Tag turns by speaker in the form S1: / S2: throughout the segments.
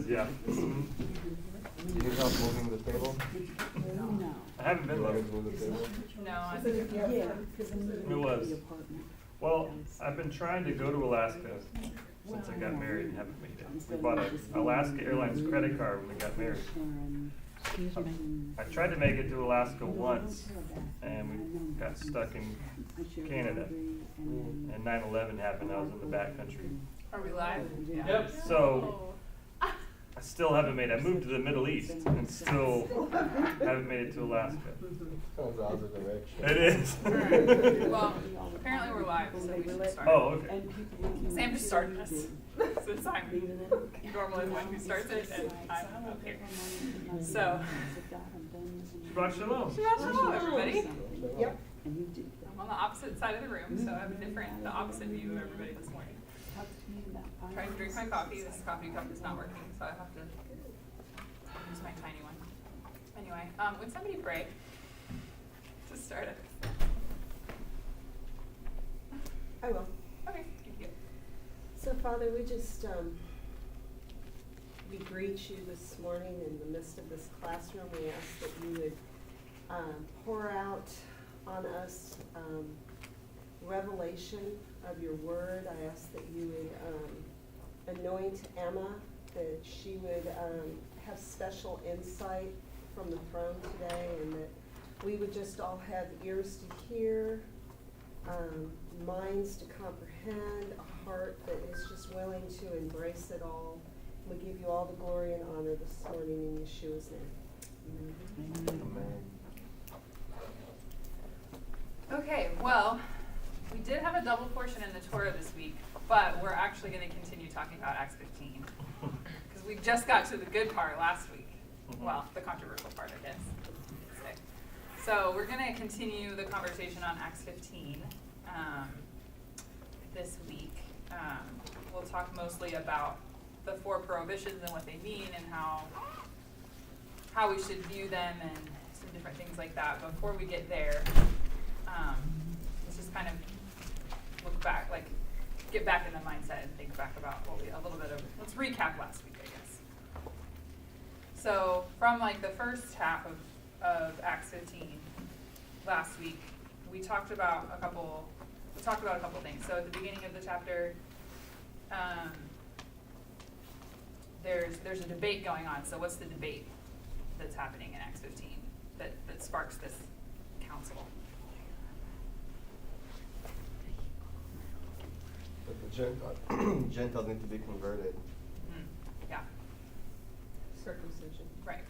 S1: is, yeah.
S2: You need help moving the table?
S3: No.
S1: I haven't been
S2: You want
S1: there.
S2: me to move the table?
S4: No, I think
S1: It was. Well, I've been trying to go to Alaska since I got married and haven't made it. We bought an Alaska Airlines credit card when we got married. I tried to make it to Alaska once, and we got stuck in Canada. And 9/11 happened. I was in the backcountry.
S4: Are we live?
S1: Yep. So I still haven't made it. I moved to the Middle East and still haven't made it to Alaska.
S2: Sounds opposite direction.
S1: It is.
S4: Well, apparently we're live, so we should start.
S1: Oh, okay.
S4: Sam just started us. Since I'm normally the one who starts it, and I'm up here. So,
S1: Shabbat shalom.
S4: Shabbat shalom, everybody.
S3: Yep.
S4: I'm on the opposite side of the room, so I have the opposite view of everybody this morning. I'm trying to drink my coffee. This coffee cup is not working, so I have to use my tiny one. Anyway, would somebody pray to start it?
S3: I will.
S4: Okay, thank you.
S3: So Father, we just, we greet you this morning in the midst of this classroom. We ask that you would pour out on us revelation of your word. I ask that you would anoint Emma, that she would have special insight from the throne today, and that we would just all have ears to hear, minds to comprehend, a heart that is just willing to embrace it all. We give you all the glory and honor this morning in Yeshua's name.
S2: Amen.
S4: Okay, well, we did have a double portion in the Torah this week, but we're actually going to continue talking about Acts 15. Because we just got to the good part last week. Well, the controversial part, I guess. So we're going to continue the conversation on Acts 15 this week. We'll talk mostly about the 4 prohibitions and what they mean and how we should view them and some different things like that. But before we get there, let's just kind of look back, like get back in the mindset and think back about let's recap last week, I guess. So from like the first half of Acts 15 last week, we talked about a couple things. So at the beginning of the chapter, there's a debate going on. So what's the debate that's happening in Acts 15 that sparks this council?
S2: But the Gentiles need to be converted.
S4: Yeah.
S3: Circumcision.
S4: Right.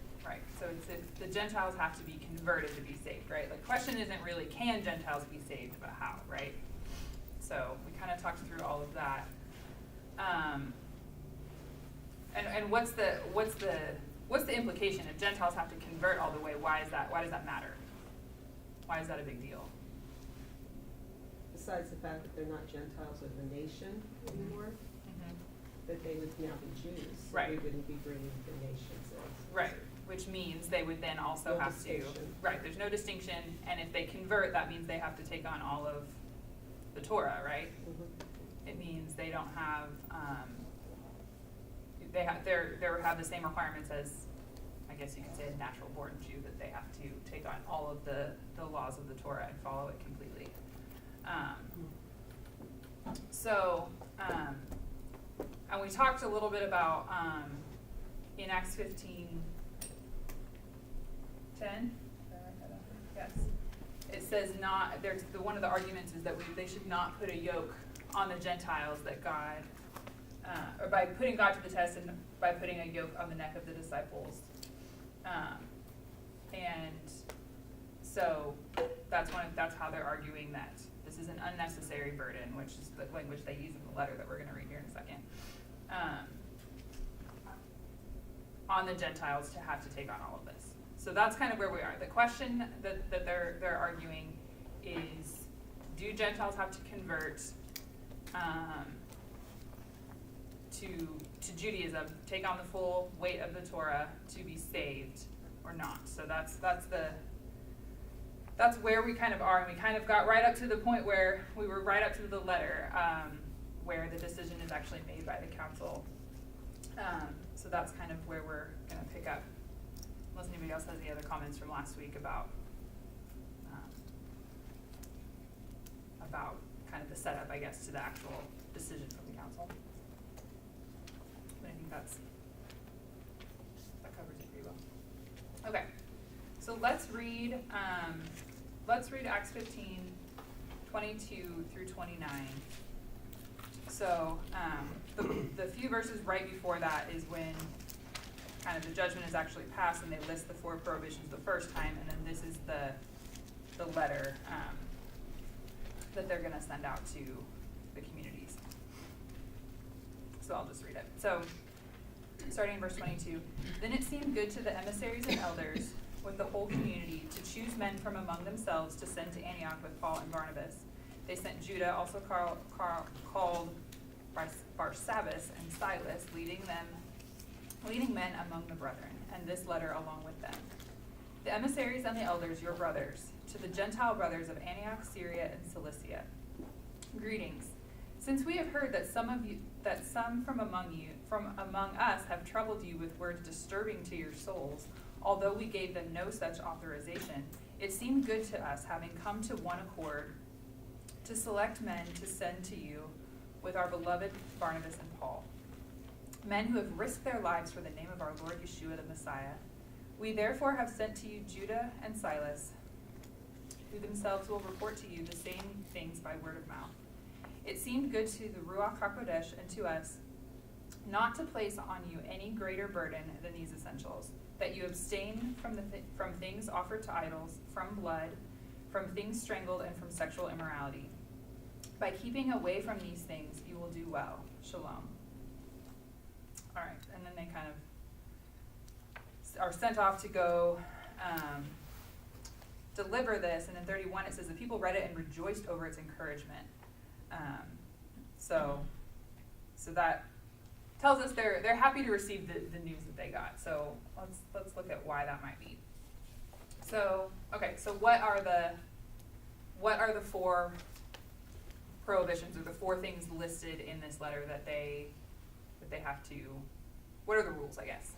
S4: So it's the Gentiles have to be converted to be saved, right? The question isn't really can Gentiles be saved, but how, right? So we kind of talked through all of that. And what's the implication if Gentiles have to convert all the way? Why does that matter? Why is that a big deal?
S3: Besides the fact that they're not Gentiles of the nation anymore, that they would now be Jews. So
S4: Right.
S3: we wouldn't be bringing the nations in.
S4: Right, which means they would then also
S3: No
S4: have
S3: distinction.
S4: to, right, there's no distinction, and if they convert, that means they have to take on all of the Torah, right?
S3: Mhm.
S4: It means they don't have, they have the same requirements as, I guess you could say, a natural born Jew, that they have to take on all of the laws of the Torah and follow it completely. And we talked a little bit about, in Acts 15:10, yes, it says one of the arguments is that they should not put a yoke on the Gentiles that God, or by putting God to the test and by putting a yoke on the neck of the disciples. And so that's how they're arguing that this is an unnecessary burden, which is the language they use in the letter that we're going to read here in a second, on the Gentiles to have to take on all of this. So that's kind of where we are. The question that they're arguing is, do Gentiles have to convert to Judaism, take on the full weight of the Torah to be saved or not? So that's where we kind of are, and we kind of got right up to the point where we were right up to the letter, where the decision is actually made by the council. So that's kind of where we're gonna pick up, unless anybody else has any other comments from last week about kind of the setup, I guess, to the actual decision from the council. But I think that covers it pretty well. Okay, so let's read Acts 15, 22 through 29. So the few verses right before that is when kind of the judgment is actually passed and they list the 4 prohibitions the first time, and then this is the letter that they're going to send out to the communities. So I'll just read it. So starting in verse 22, then it seemed good to the emissaries and elders with the whole community to choose men from among themselves to send to Antioch with Paul and Barnabas. They sent Judah, also called Barsabbas, and Silas, leading men among the brethren, and this letter along with them. The emissaries and the elders, your brothers, to the Gentile brothers of Antioch, Syria, and Cilicia. Greetings. Since we have heard that some from among us have troubled you with words disturbing to your souls, although we gave them no such authorization, it seemed good to us, having come to one accord, to select men to send to you with our beloved Barnabas and Paul, men who have risked their lives for the name of our Lord Yeshua the Messiah. We therefore have sent to you Judah and Silas, who themselves will report to you the same things by word of mouth. It seemed good to the Ruach HaKodesh and to us not to place on you any greater burden than these essentials, that you abstain from things offered to idols, from blood, from things strangled, and from sexual immorality. By keeping away from these things, you will do well. Shalom. All right, and then they kind of are sent off to go deliver this, and in 31 it says the people read it and rejoiced over its encouragement. So that tells us they're happy to receive the news that they got. So let's look at why that might be. So okay, so what are the 4 prohibitions, or the 4 things listed in this letter that they have to? What are the rules, I guess?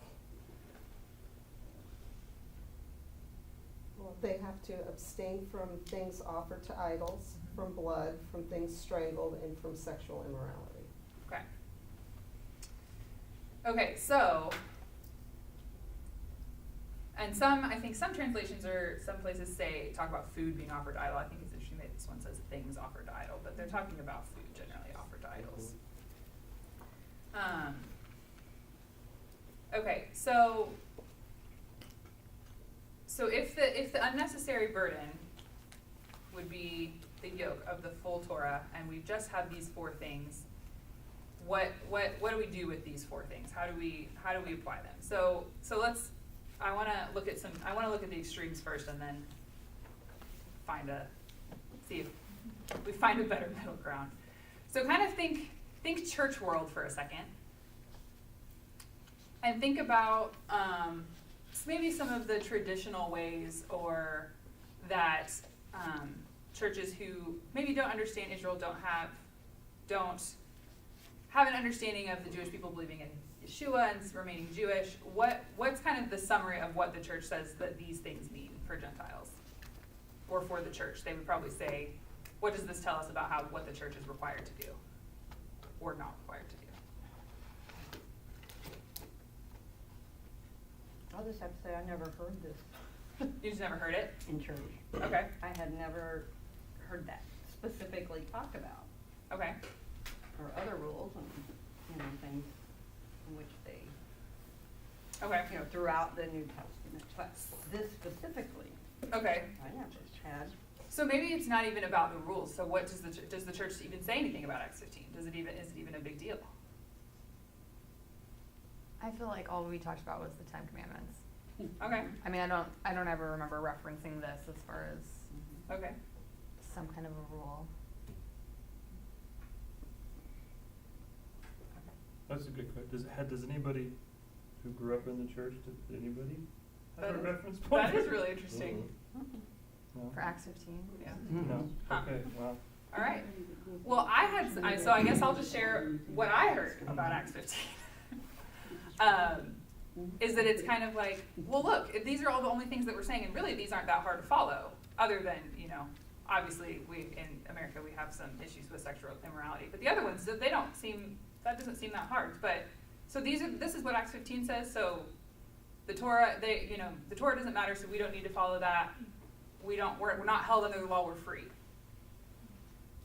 S3: Well, they have to abstain from things offered to idols, from blood, from things strangled, and from sexual immorality.
S4: Okay. Okay, so, and I think some translations or some places talk about food being offered to idol. I think it's interesting that this one says things offered to idol, but they're talking about food generally offered to idols. Okay, so if the unnecessary burden would be the yoke of the full Torah, and we just have these 4 things, what do we do with these 4 things? How do we apply them? So I want to look at the extremes first, and then see if we find a better middle ground. So kind of think church world for a second, and think about maybe some of the traditional ways, or that churches who maybe don't understand Israel don't have an understanding of the Jewish people believing in Yeshua and remaining Jewish. What's kind of the summary of what the church says that these things mean for Gentiles, or for the church? They would probably say, what does this tell us about what the church is required to do or not required to do?
S5: I'll just have to say, I never heard this
S4: You just never heard it?
S5: in church.
S4: Okay.
S5: I had never heard that specifically talked about,
S4: Okay.
S5: or other rules and, things in which they,
S4: Okay.
S5: throughout the New Testament. But this specifically,
S4: Okay.
S5: I never had.
S4: So maybe it's not even about the rules. So what does the church even say anything about Acts 15? Is it even a big deal?
S6: I feel like all we talked about was the 10 Commandments.
S4: Okay.
S6: I mean, I don't ever remember referencing this as far as
S4: Okay.
S6: some kind of a rule.
S1: That's a good question. Does anybody who grew up in the church, did anybody have a reference point?
S4: That is really interesting.
S1: No?
S6: For Acts 15?
S4: Yeah.
S1: No?
S4: Huh.
S1: Okay, well,
S4: All right. Well, so I guess I'll just share what I heard about Acts 15. is that it's kind of like, well, look, if these are all the only things that we're saying, and really these aren't that hard to follow, other than, obviously in America we have some issues with sexual immorality, but the other ones, that doesn't seem that hard. But, so this is what Acts 15 says, so the Torah, the Torah doesn't matter, so we don't need to follow that. We're not held under the law, we're free.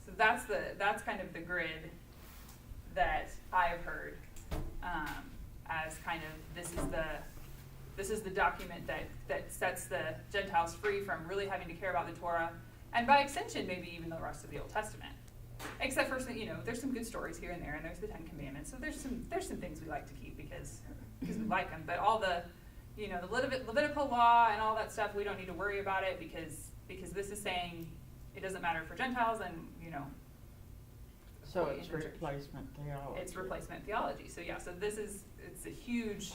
S4: So that's kind of the grid that I've heard, as kind of, this is the document that sets the Gentiles free from really having to care about the Torah, and by extension, maybe even the rest of the Old Testament. Except for some, there's some good stories here and there, and there's the Ten Commandments. So there's some things we like to keep because we like them. But all the, the Levitical law and all that stuff, we don't need to worry about it because this is saying it doesn't matter for Gentiles, and
S7: So it's replacement theology.
S4: It's replacement theology. So yeah, so it's a huge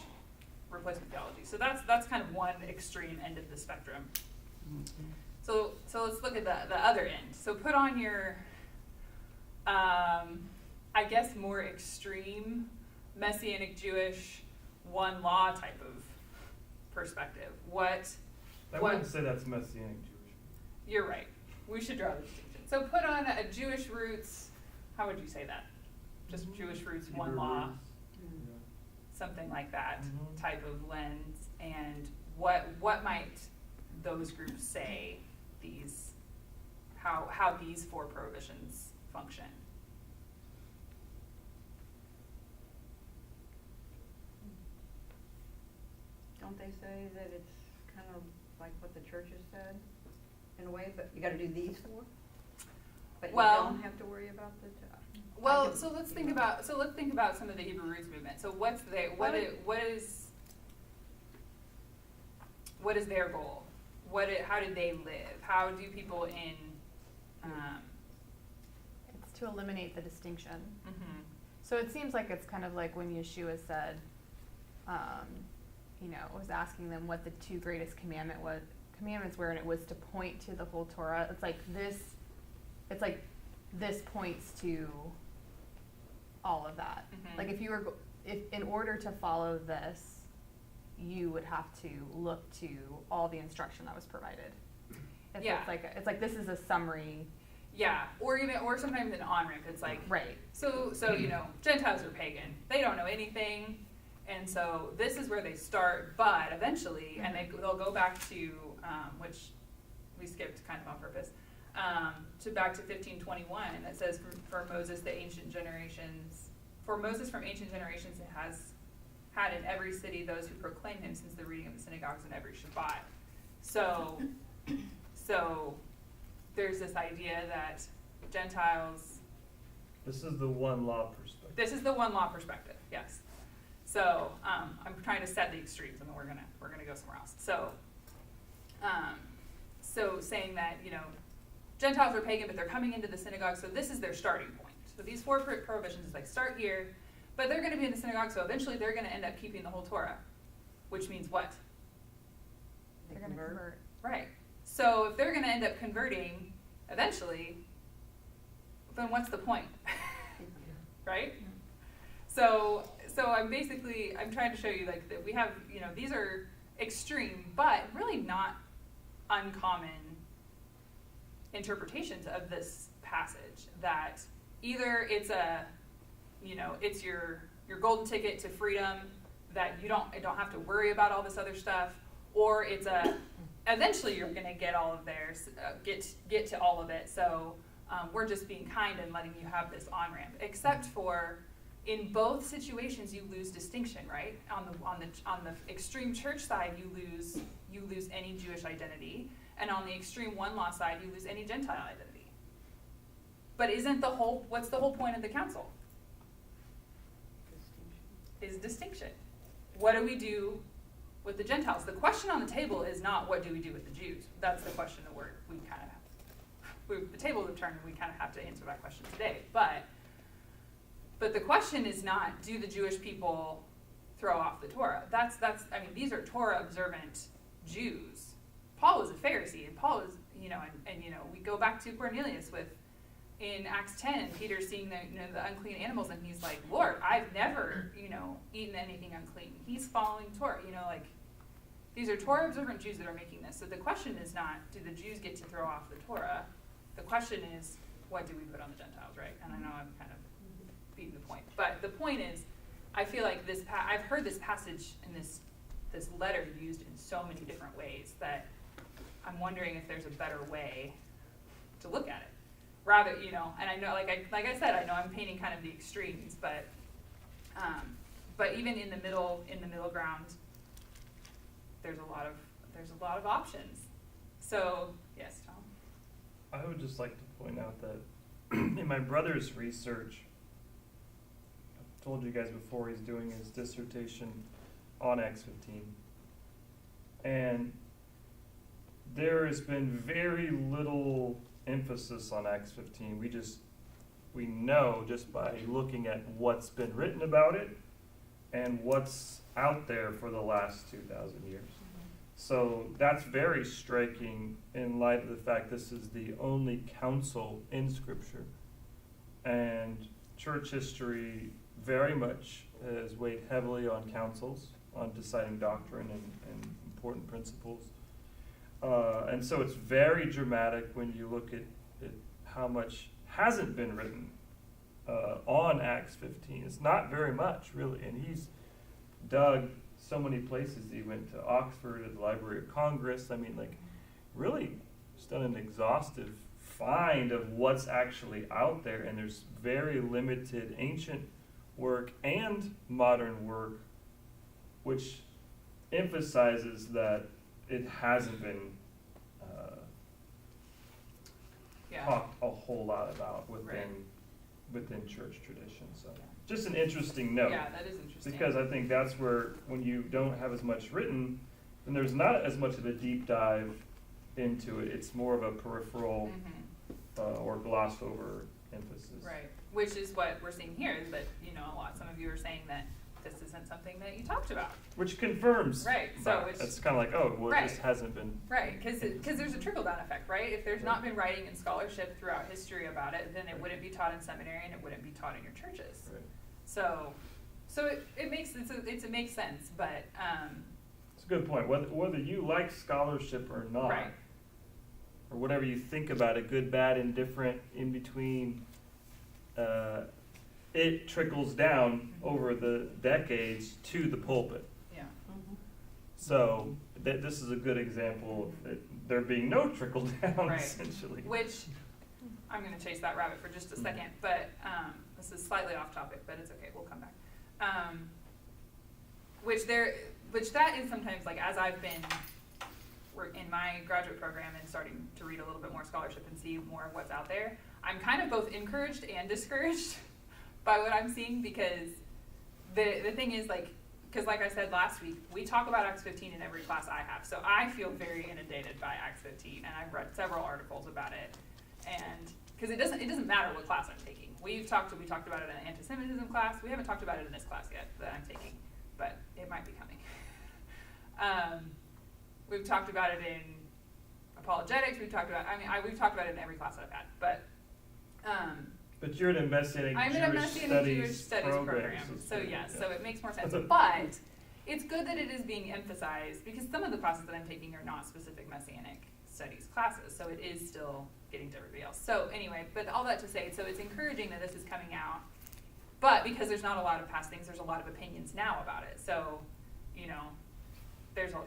S4: replacement theology. So that's kind of one extreme end of the spectrum.
S7: Mm-hmm.
S4: So let's look at the other end. So put on your, I guess, more extreme Messianic Jewish one law type of perspective.
S1: I wouldn't say that's Messianic Jewish.
S4: You're right. We should draw the distinction. So put on a Jewish roots, how would you say that? Just Jewish roots, one
S1: Hebrew
S4: law,
S1: roots.
S4: something like that
S1: Mhm.
S4: type of lens, and what might those groups say how these four prohibitions function?
S5: Don't they say that it's kind of like what the church has said, in a way, but you gotta do these four? But you
S4: Well-
S5: don't have to worry about the,
S4: Well, so let's think about some of the Hebrew roots movement. So what is their goal? How did they live? How do people in
S6: It's to eliminate the distinction.
S4: mhm.
S6: So it seems like it's kind of like when Yeshua said, was asking them what the two greatest commandments were, and it was to point to the whole Torah. It's like this points to all of that.
S4: Mhm.
S6: Like if in order to follow this, you would have to look to all the instruction that was provided.
S4: Yeah.
S6: It's like this is a summary.
S4: Yeah, or sometimes an on-ramp. It's like,
S6: Right.
S4: so Gentiles are pagan. They don't know anything, and so this is where they start. But eventually, and they'll go back to which we skipped kind of on purpose, to back to 15:21 that says, for Moses from ancient generations it has had in every city those who proclaim him since the reading of the synagogues and every Shabbat. So there's this idea that Gentiles.
S1: This is the one law perspective.
S4: This is the one law perspective, yes. So I'm trying to set the extremes, and then we're gonna go somewhere else. So saying that Gentiles are pagan, but they're coming into the synagogue, so this is their starting point. So these four prohibitions is like start here, but they're going to be in the synagogue, so eventually they're going to end up keeping the whole Torah, which means what?
S6: They're going to convert.
S4: Right. So if they're going to end up converting eventually, then what's the point? Right? So I'm trying to show you like that we have, these are extreme, but really not uncommon interpretations of this passage, that either it's it's your golden ticket to freedom, that you don't have to worry about all this other stuff, or it's eventually you're going to get all of theirs, get to all of it. So we're just being kind and letting you have this on ramp. Except for in both situations you lose distinction, right? On the extreme church side you lose any Jewish identity, and on the extreme one law side you lose any Gentile identity. But what's the whole point of the council? Is distinction. What do we do with the Gentiles? The question on the table is not what do we do with the Jews. That's the question that the table is turned, and we kind of have to answer that question today. But the question is not, do the Jewish people throw off the Torah? These are Torah observant Jews. Paul was a Pharisee, and Paul is, we go back to Cornelius in Acts 10, Peter seeing the unclean animals, and he's like, Lord, I've never, eaten anything unclean. He's following Torah, like, these are Torah observant Jews that are making this. So the question is not, do the Jews get to throw off the Torah? The question is, what do we put on the Gentiles, right? And I know I'm kind of beating the point. But the point is, I feel like I've heard this passage and this letter used in so many different ways that I'm wondering if there's a better way to look at it. Rather, and I know, like I said, I know I'm painting kind of the extremes, but even in the middle ground, there's a lot of options. So yes, Tom.
S1: I would just like to point out that in my brother's research, I've told you guys before, he's doing his dissertation on Acts 15. And there has been very little emphasis on Acts 15. We know just by looking at what's been written about it and what's out there for the last 2,000 years. So that's very striking in light of the fact this is the only council in Scripture. And church history very much has weighed heavily on councils, on deciding doctrine and important principles. And so it's very dramatic when you look at how much hasn't been written on Acts 15. It's not very much, really. And he's dug so many places. He went to Oxford at the Library of Congress. I mean, really just done an exhaustive find of what's actually out there. And there's very limited ancient work and modern work, which emphasizes that it hasn't been talked a whole lot about within church tradition. So just an interesting note.
S4: Yeah, that is interesting.
S1: Because I think that's where, when you don't have as much written, then there's not as much of a deep dive into it. It's more of a peripheral or gloss over emphasis.
S4: Right, which is what we're seeing here, is that, some of you are saying that this isn't something that you talked about.
S1: Which confirms.
S4: Right, so
S1: it's kind of like, it just hasn't been.
S4: Right, because there's a trickle-down effect, right? If there's not been writing and scholarship throughout history about it, then it wouldn't be taught in seminary and it wouldn't be taught in your churches.
S1: Right.
S4: So it makes sense, but
S1: it's a good point. Whether you like scholarship or not,
S4: right.
S1: or whatever you think about it, good, bad, indifferent, in between, it trickles down over the decades to the pulpit.
S4: Yeah.
S1: So this is a good example of there being no trickle down, essentially.
S4: Which, I'm going to chase that rabbit for just a second, but this is slightly off topic, but it's okay, we'll come back. Which that is sometimes, as I've been in my graduate program and starting to read a little bit more scholarship and see more of what's out there, I'm kind of both encouraged and discouraged by what I'm seeing, because the thing is, because like I said last week, we talk about Acts 15 in every class I have, so I feel very inundated by Acts 15, and I've read several articles about it, and because it doesn't matter what class I'm taking. We talked about it in an anti-Semitism class. We haven't talked about it in this class yet that I'm taking, but it might be coming. We've talked about it in apologetics. We've talked about it in every class that I've had, but.
S1: But you're an investigating
S4: Jewish studies program. So yes, so it makes more sense. But it's good that it is being emphasized, because some of the classes that I'm taking are not specific Messianic studies classes, so it is still getting to everybody else. So anyway, but all that to say, so it's encouraging that this is coming out, but because there's not a lot of past things, there's a lot of opinions now about it. So,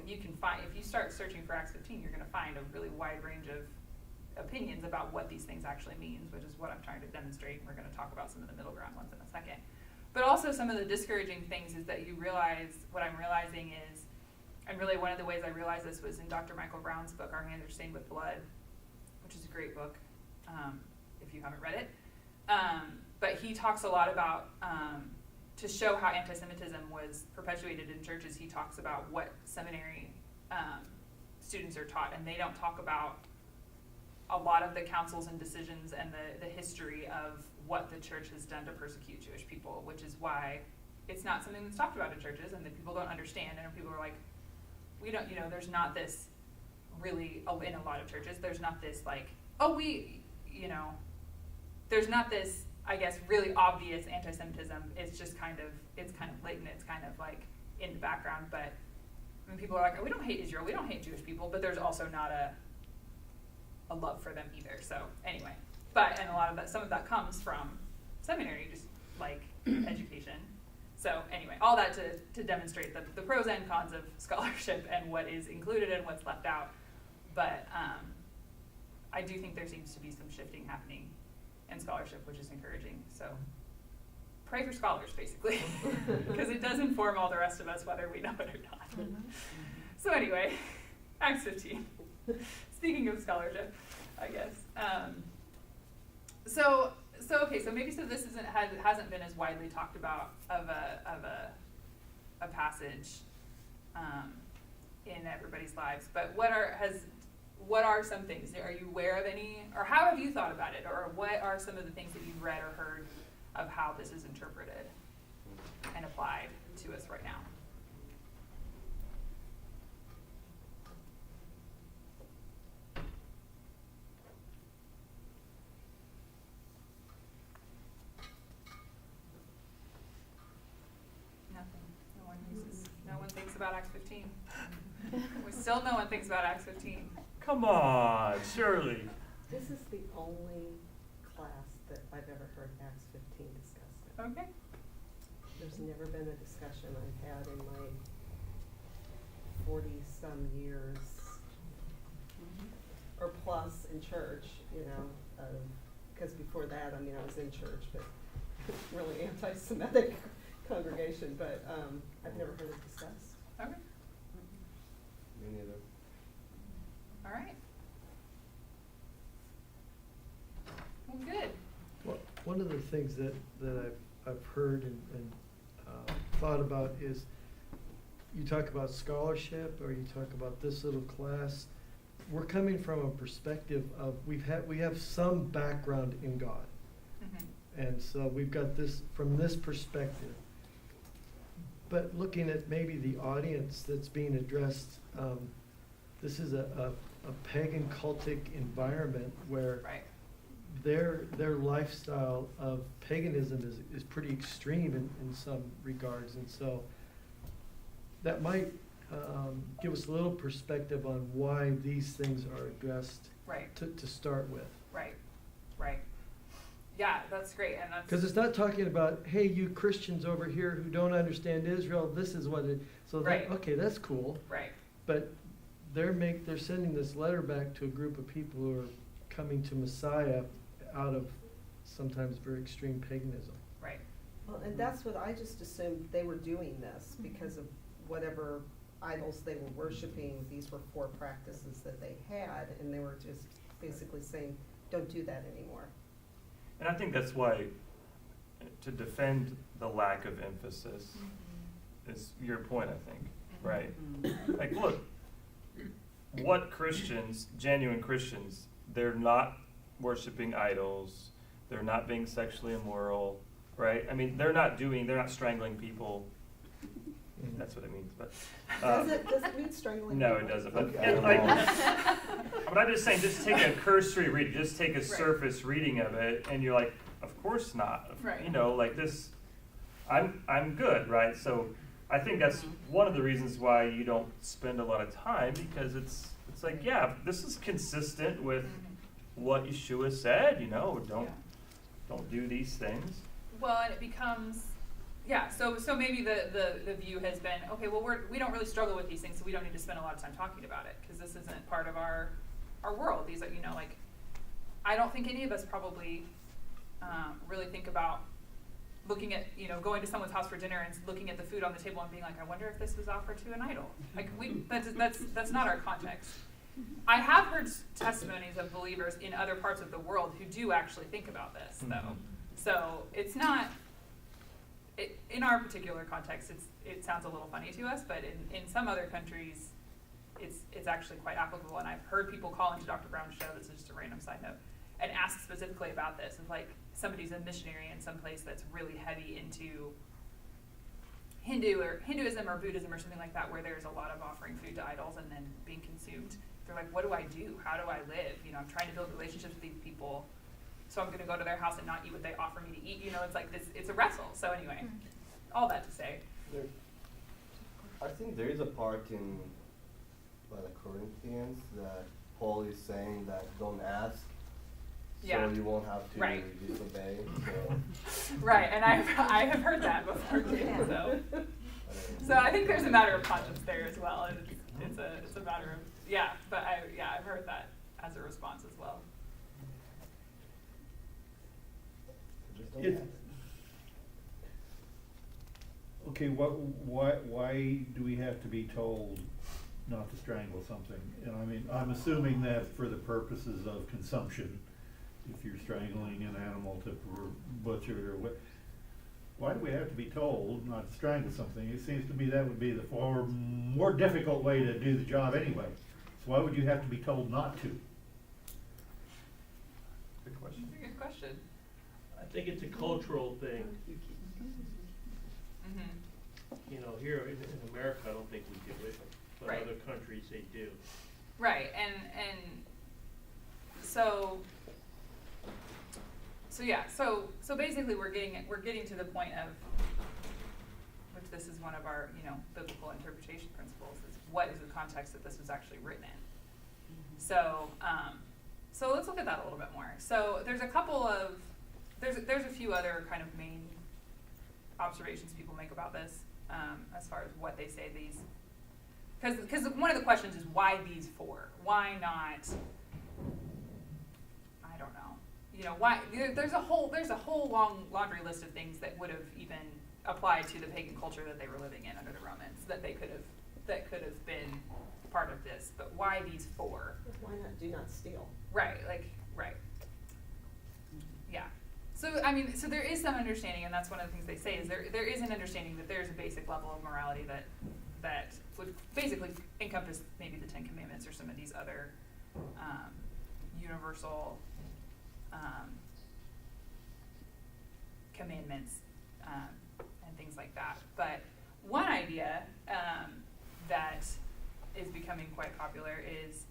S4: you can find, if you start searching for Acts 15, you're going to find a really wide range of opinions about what these things actually means, which is what I'm trying to demonstrate. We're going to talk about some of the middle ground ones in a second. But also some of the discouraging things is that you realize, what I'm realizing is, and really one of the ways I realized this was in Dr. Michael Brown's book, Our Hands Are Stained with Blood, which is a great book, if you haven't read it. But he talks a lot about, to show how anti-Semitism was perpetuated in churches, he talks about what seminary students are taught, and they don't talk about a lot of the councils and decisions and the history of what the church has done to persecute Jewish people, which is why it's not something that's talked about in churches, and that people don't understand, and people are like, we don't, there's not this really, in a lot of churches, there's not this there's not this I guess, really obvious anti-Semitism is just it's kind of blatant, it's kind of like in the background, but when people are like, oh, we don't hate Israel, we don't hate Jewish people, but there's also not a love for them either. So anyway, and a lot of that, some of that comes from seminary, just like education. So anyway, all that to demonstrate the pros and cons of scholarship and what is included and what's left out. But I do think there seems to be some shifting happening in scholarship, which is encouraging. So pray for scholars, basically, because it does inform all the rest of us whether we know it or not. So anyway, Acts 15. Speaking of scholarship, I guess. So maybe this hasn't been as widely talked about of a passage in everybody's lives. But what are some things? Are you aware of any, or how have you thought about it, or what are some of the things that you've read or heard of how this is interpreted and applied to us right now? No one thinks about Acts 15. No one thinks about Acts 15.
S1: Come on, Shirley.
S3: This is the only class that I've ever heard Acts 15 discussed in.
S4: Okay.
S3: There's never been a discussion I've had in my 40-some years or plus in church, because before that, I was in church, but really anti-Semitic congregation, but I've never heard it discussed.
S4: Okay.
S2: Me neither.
S4: All right. Well, good.
S8: Well, one of the things that I've heard and thought about is you talk about scholarship or you talk about this little class. We're coming from a perspective of we have some background in God.
S4: Mm-hmm.
S8: And so we've got this from this perspective. But looking at maybe the audience that's being addressed, this is a pagan cultic environment where
S4: Right.
S8: their lifestyle of paganism is pretty extreme in some regards. And so that might give us a little perspective on why these things are addressed
S4: Right.
S8: to start with.
S4: Right. Yeah, that's great, and that's
S8: Because it's not talking about, hey, you Christians over here who don't understand Israel, this is what it, so
S4: Right.
S8: that, okay, that's cool.
S4: right.
S8: But they're sending this letter back to a group of people who are coming to Messiah out of sometimes very extreme paganism.
S4: Right.
S3: Well, and that's what I just assumed they were doing this because of whatever idols they were worshiping. These were 4 practices that they had, and they were just basically saying, don't do that anymore.
S1: And I think that's why, to defend the lack of emphasis, is your point, I think, right? Like, look, what Christians, genuine Christians, they're not worshiping idols, they're not being sexually immoral, right? I mean, they're not strangling people. That's what it means, but.
S3: Does it mean strangling?
S1: No,
S3: people?
S1: it doesn't, but,
S3: Okay.
S1: but I'm just saying, just take a cursory read, just take a surface reading of it, and you're like, of course not.
S4: Right.
S1: Like this, I'm good, right? So I think that's one of the reasons why you don't spend a lot of time, because it's like, yeah, this is consistent with what Yeshua said, don't do these things.
S4: Well, and it becomes, so maybe the view has been, okay, well, we don't really struggle with these things, so we don't need to spend a lot of time talking about it, because this isn't part of our world. These are, like, I don't think any of us probably really think about looking at, going to someone's house for dinner and looking at the food on the table and being like, I wonder if this was offered to an idol. Like, that's not our context. I have heard testimonies of believers in other parts of the world who do actually think about this, though. So it's not, in our particular context, it sounds a little funny to us, but in some other countries, it's actually quite applicable. And I've heard people call into Dr. Brown's show, this is just a random side note, and ask specifically about this. And like, somebody's a missionary in some place that's really heavy into Hinduism or Buddhism or something like that, where there's a lot of offering food to idols and then being consumed. They're like, what do I do? How do I live? I'm trying to build relationships with these people. so I'm gonna go to their house and not eat what they offer me to eat. You know, it's like this. It's a wrestle. So anyway, all that to say,
S2: There, I think there is a part in by the Corinthians that Paul is saying that don't ask,
S4: Yeah.
S2: so you won't have to
S4: Right.
S2: disobey. So,
S4: right? And I have heard that before too. So I think there's a matter of conscience there as well, and it's a matter of But I've heard that as a response as well.
S2: just don't
S9: It's-
S2: ask.
S9: Okay, why do we have to be told not to strangle something? And I mean, I'm assuming that for the purposes of consumption, if you're strangling an animal to butcher it or what, why do we have to be told not to strangle something? It seems to me that would be the far more difficult way to do the job anyway. So why would you have to be told not to?
S1: Good question.
S4: That's a good question.
S10: I think it's a cultural thing.
S4: Mm-hmm.
S10: You know, here in America, I don't think we do it, but
S4: Right.
S10: other countries, they do.
S4: Right, and so basically we're getting to the point of, which this is one of our, biblical interpretation principles, is what is the context that this was actually written in. So let's look at that a little bit more. So there's a few other kind of main observations people make about this, as far as what they say these, because one of the questions is why these four? Why not, I don't know, why, there's a whole long laundry list of things that would have even applied to the pagan culture that they were living in under the Romans, that could have been part of this, but why these four?
S3: Why not do not steal?
S4: Right. Yeah. So there is some understanding, and that's one of the things they say, is there is an understanding that there's a basic level of morality that would basically encompass maybe the Ten Commandments or some of these other universal commandments and things like that. But one idea that is becoming quite popular is,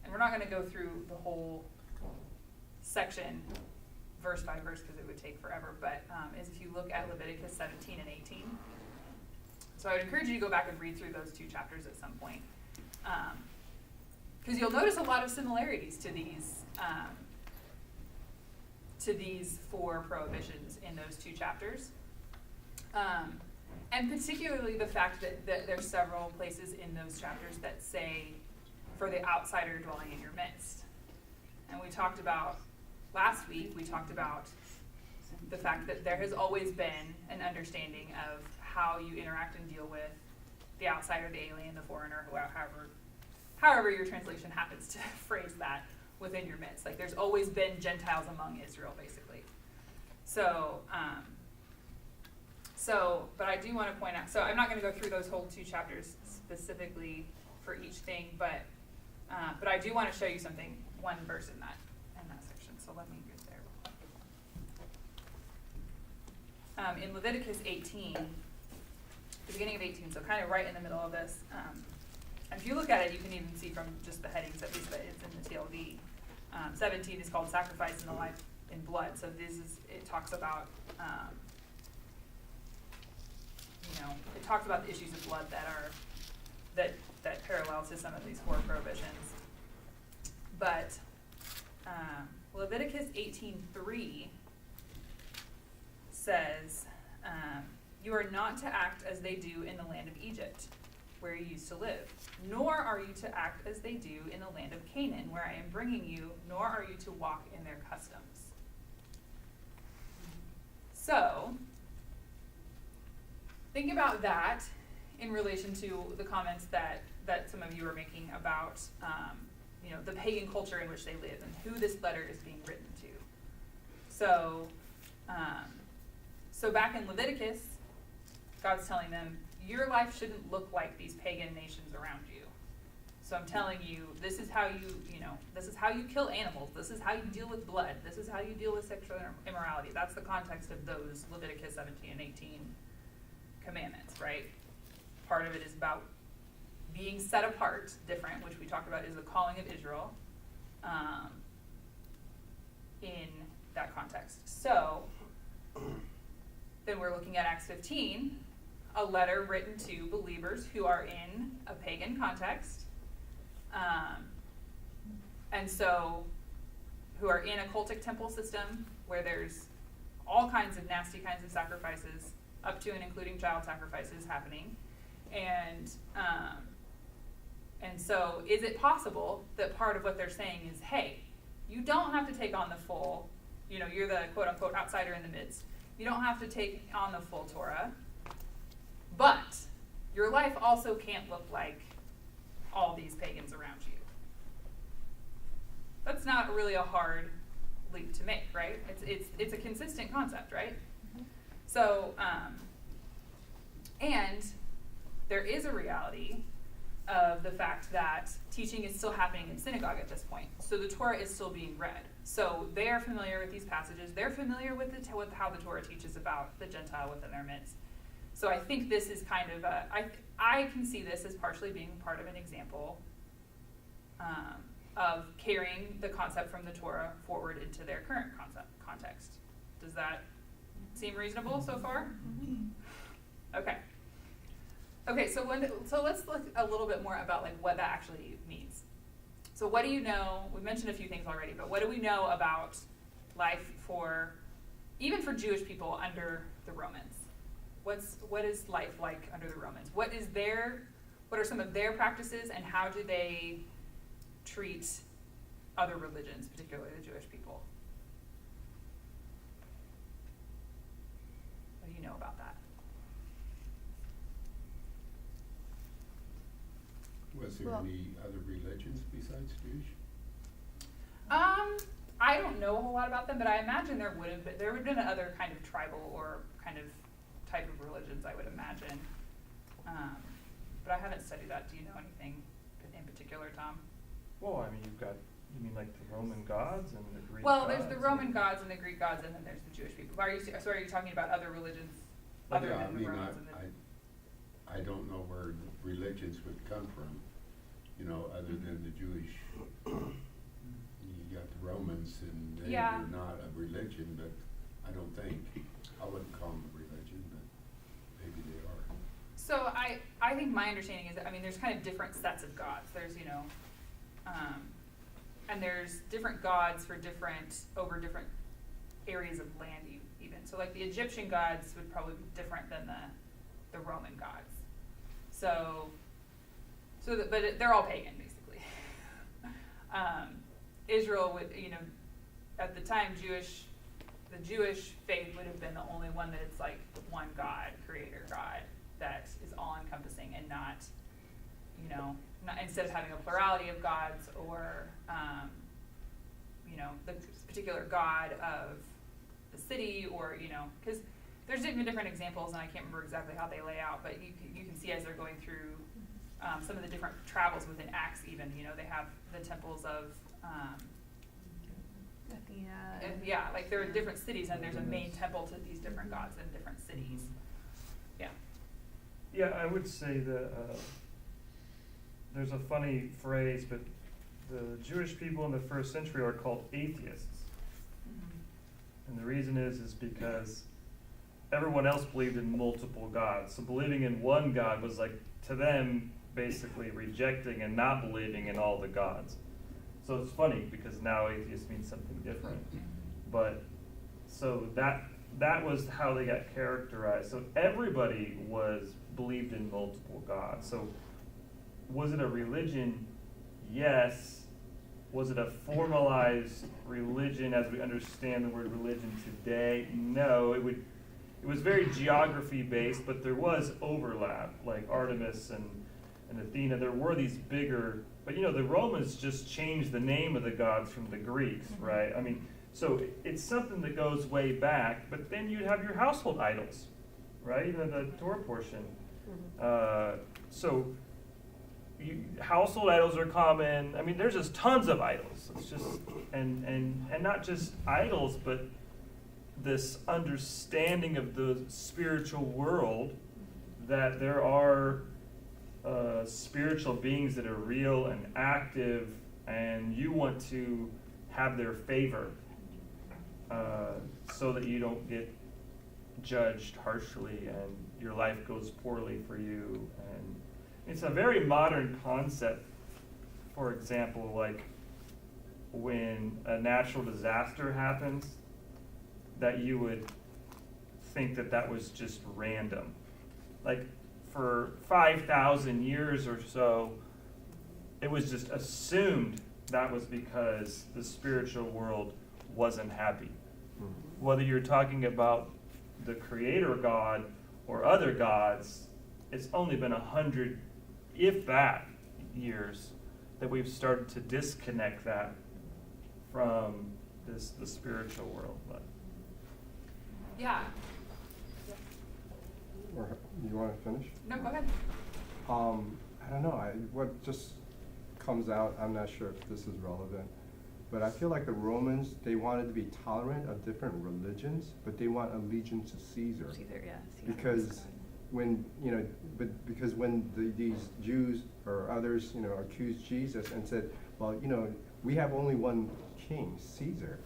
S4: and we're not going to go through the whole section verse by verse because it would take forever, but is if you look at Leviticus 17 and 18. So I would encourage you to go back and read through those two chapters at some point, because you'll notice a lot of similarities to these four prohibitions in those two chapters. And particularly the fact that there's several places in those chapters that say, for the outsider dwelling in your midst. And last week, we talked about the fact that there has always been an understanding of how you interact and deal with the outsider, the alien, the foreigner, however your translation happens to phrase that within your midst. Like, there's always been Gentiles among Israel, basically. But I do want to point out, so I'm not going to go through those whole two chapters specifically for each thing, but I do want to show you one verse in that section. So let me get there. In Leviticus 18, the beginning of 18, so kind of right in the middle of this, and if you look at it, you can even see from just the headings, at least that it's in the TLV. 17 is called Sacrifice in the Life in Blood. So it talks about, it talks about the issues of blood that parallel to some of these four prohibitions. But Leviticus 18:3 says, you are not to act as they do in the land of Egypt, where you used to live, nor are you to act as they do in the land of Canaan, where I am bringing you, nor are you to walk in their customs. So, think about that in relation to the comments that some of you are making about the pagan culture in which they live and who this letter is being written to. So back in Leviticus, God's telling them, your life shouldn't look like these pagan nations around you. So I'm telling you, this is how you kill animals. This is how you deal with blood. This is how you deal with sexual immorality. That's the context of those Leviticus 17 and 18 commandments, right? Part of it is about being set apart, different, which we talked about is the calling of Israel. In that context. So then we're looking at Acts 15, a letter written to believers who are in a pagan context, and so who are in a cultic temple system where there's all kinds of nasty kinds of sacrifices, up to and including child sacrifices happening. And so is it possible that part of what they're saying is, hey, you don't have to take on the full, you're the quote unquote outsider in the midst. You don't have to take on the full Torah, but your life also can't look like all these pagans around you. That's not really a hard leap to make, right? It's a consistent concept, right?
S5: Mm-hmm.
S4: So, and there is a reality of the fact that teaching is still happening in synagogue at this point. So the Torah is still being read. So they are familiar with these passages. They're familiar with with how the Torah teaches about the Gentile within their midst. So I think this is kind of I can see this as partially being part of an example of carrying the concept from the Torah forward into their current context. Does that seem reasonable so far? Okay. Okay, so let's look a little bit more about like what that actually means. So what do you know? We mentioned a few things already, but what do we know about life even for Jewish people under the Romans? What is life like under the Romans? What are some of their practices, and how do they treat other religions, particularly the Jewish people? What do you know about that?
S11: Was there any other religions besides Jewish?
S4: I don't know a whole lot about them, but I imagine there would have been other kind of tribal or kind of type of religions, I would imagine. But I haven't studied that. Do you know anything in particular, Tom?
S1: Well, I mean, you mean like the Roman gods and the Greek gods?
S4: Well, there's the Roman gods and the Greek gods, and then there's the Jewish people. Are you talking about other religions other
S11: Yeah,
S4: than the Romans? And the
S11: I don't know where religions would come from, other than the Jewish. You got the Romans, and they're
S4: Yeah.
S11: not a religion, but I wouldn't call them a religion, but maybe they are.
S4: So I think my understanding is that, there's kind of different sets of gods. There's, and there's different gods for over different areas of land even. So like the Egyptian gods would probably be different than the Roman gods. But they're all pagan, basically. Israel would, at the time, the Jewish faith would have been the only one that it's like one God, creator God, that is all-encompassing and not, instead of having a plurality of gods or, the particular god of the city or, because there's different examples, and I can't remember exactly how they lay out, but you can see as they're going through some of the different travels within Acts even, they have the temples of,
S6: Athena.
S4: like there are different cities, and there's a main temple to these different gods in different cities. Yeah.
S1: Yeah, I would say that there's a funny phrase, but the Jewish people in the first century are called atheists. And the reason is because everyone else believed in multiple gods. So believing in one God was like, to them, basically rejecting and not believing in all the gods. So it's funny because now atheist means something different. But so that was how they got characterized. So everybody believed in multiple gods. So was it a religion? Yes. Was it a formalized religion as we understand the word religion today? No. It was very geography based, but there was overlap, like Artemis and Athena. There were these bigger, but the Romans just changed the name of the gods from the Greeks, right? So it's something that goes way back, but then you'd have your household idols, right? Even the Torah portion. Household idols are common. There's just tons of idols. It's just, and not just idols, but this understanding of the spiritual world, that there are spiritual beings that are real and active, and you want to have their favor. so that you don't get judged harshly and your life goes poorly for you. And it's a very modern concept. For example, like when a natural disaster happens, that you would think that that was just random. Like for 5,000 years or so, it was just assumed that was because the spiritual world wasn't happy. Whether you're talking about the creator God or other gods, it's only been 100, if that, years that we've started to disconnect that from the spiritual world. But
S4: Yeah.
S12: Or, you wanna finish?
S4: No, go ahead.
S12: I don't know, what just comes out, I'm not sure if this is relevant, but I feel like the Romans, they wanted to be tolerant of different religions, but they want allegiance to Caesar.
S6: Caesar, yeah. Caesar was
S12: Because
S6: God.
S12: when, because when these Jews or others, accused Jesus and said, well, we have only one king, Caesar.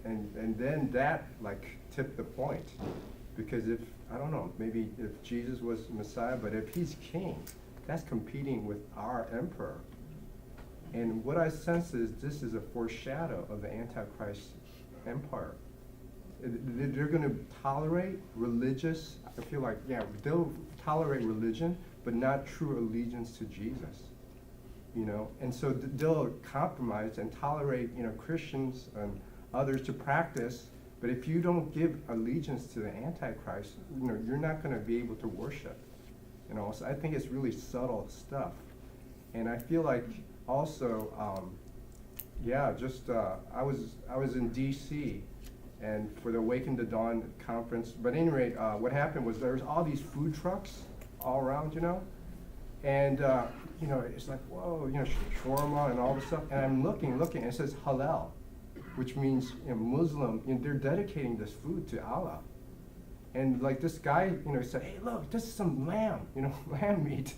S12: And then that like tipped the point. Because if, I don't know, maybe if Jesus was Messiah, but if he's king, that's competing with our emperor. And what I sense is this is a foreshadow of the Antichrist empire. They're going to tolerate religious, I feel like, yeah, they'll tolerate religion, but not true allegiance to Jesus. And so they'll compromise and tolerate, Christians and others to practice, but if you don't give allegiance to the Antichrist, you're not going to be able to worship. So I think it's really subtle stuff. And I feel like also, I was in D.C. and for the Awaken to Dawn conference. But at any rate, what happened was there was all these food trucks all around, and it's like, whoa, shawarma and all this stuff. And I'm looking, and it says halal, which means Muslim. They're dedicating this food to Allah. And like this guy, said, hey, look, this is some lamb, lamb meat.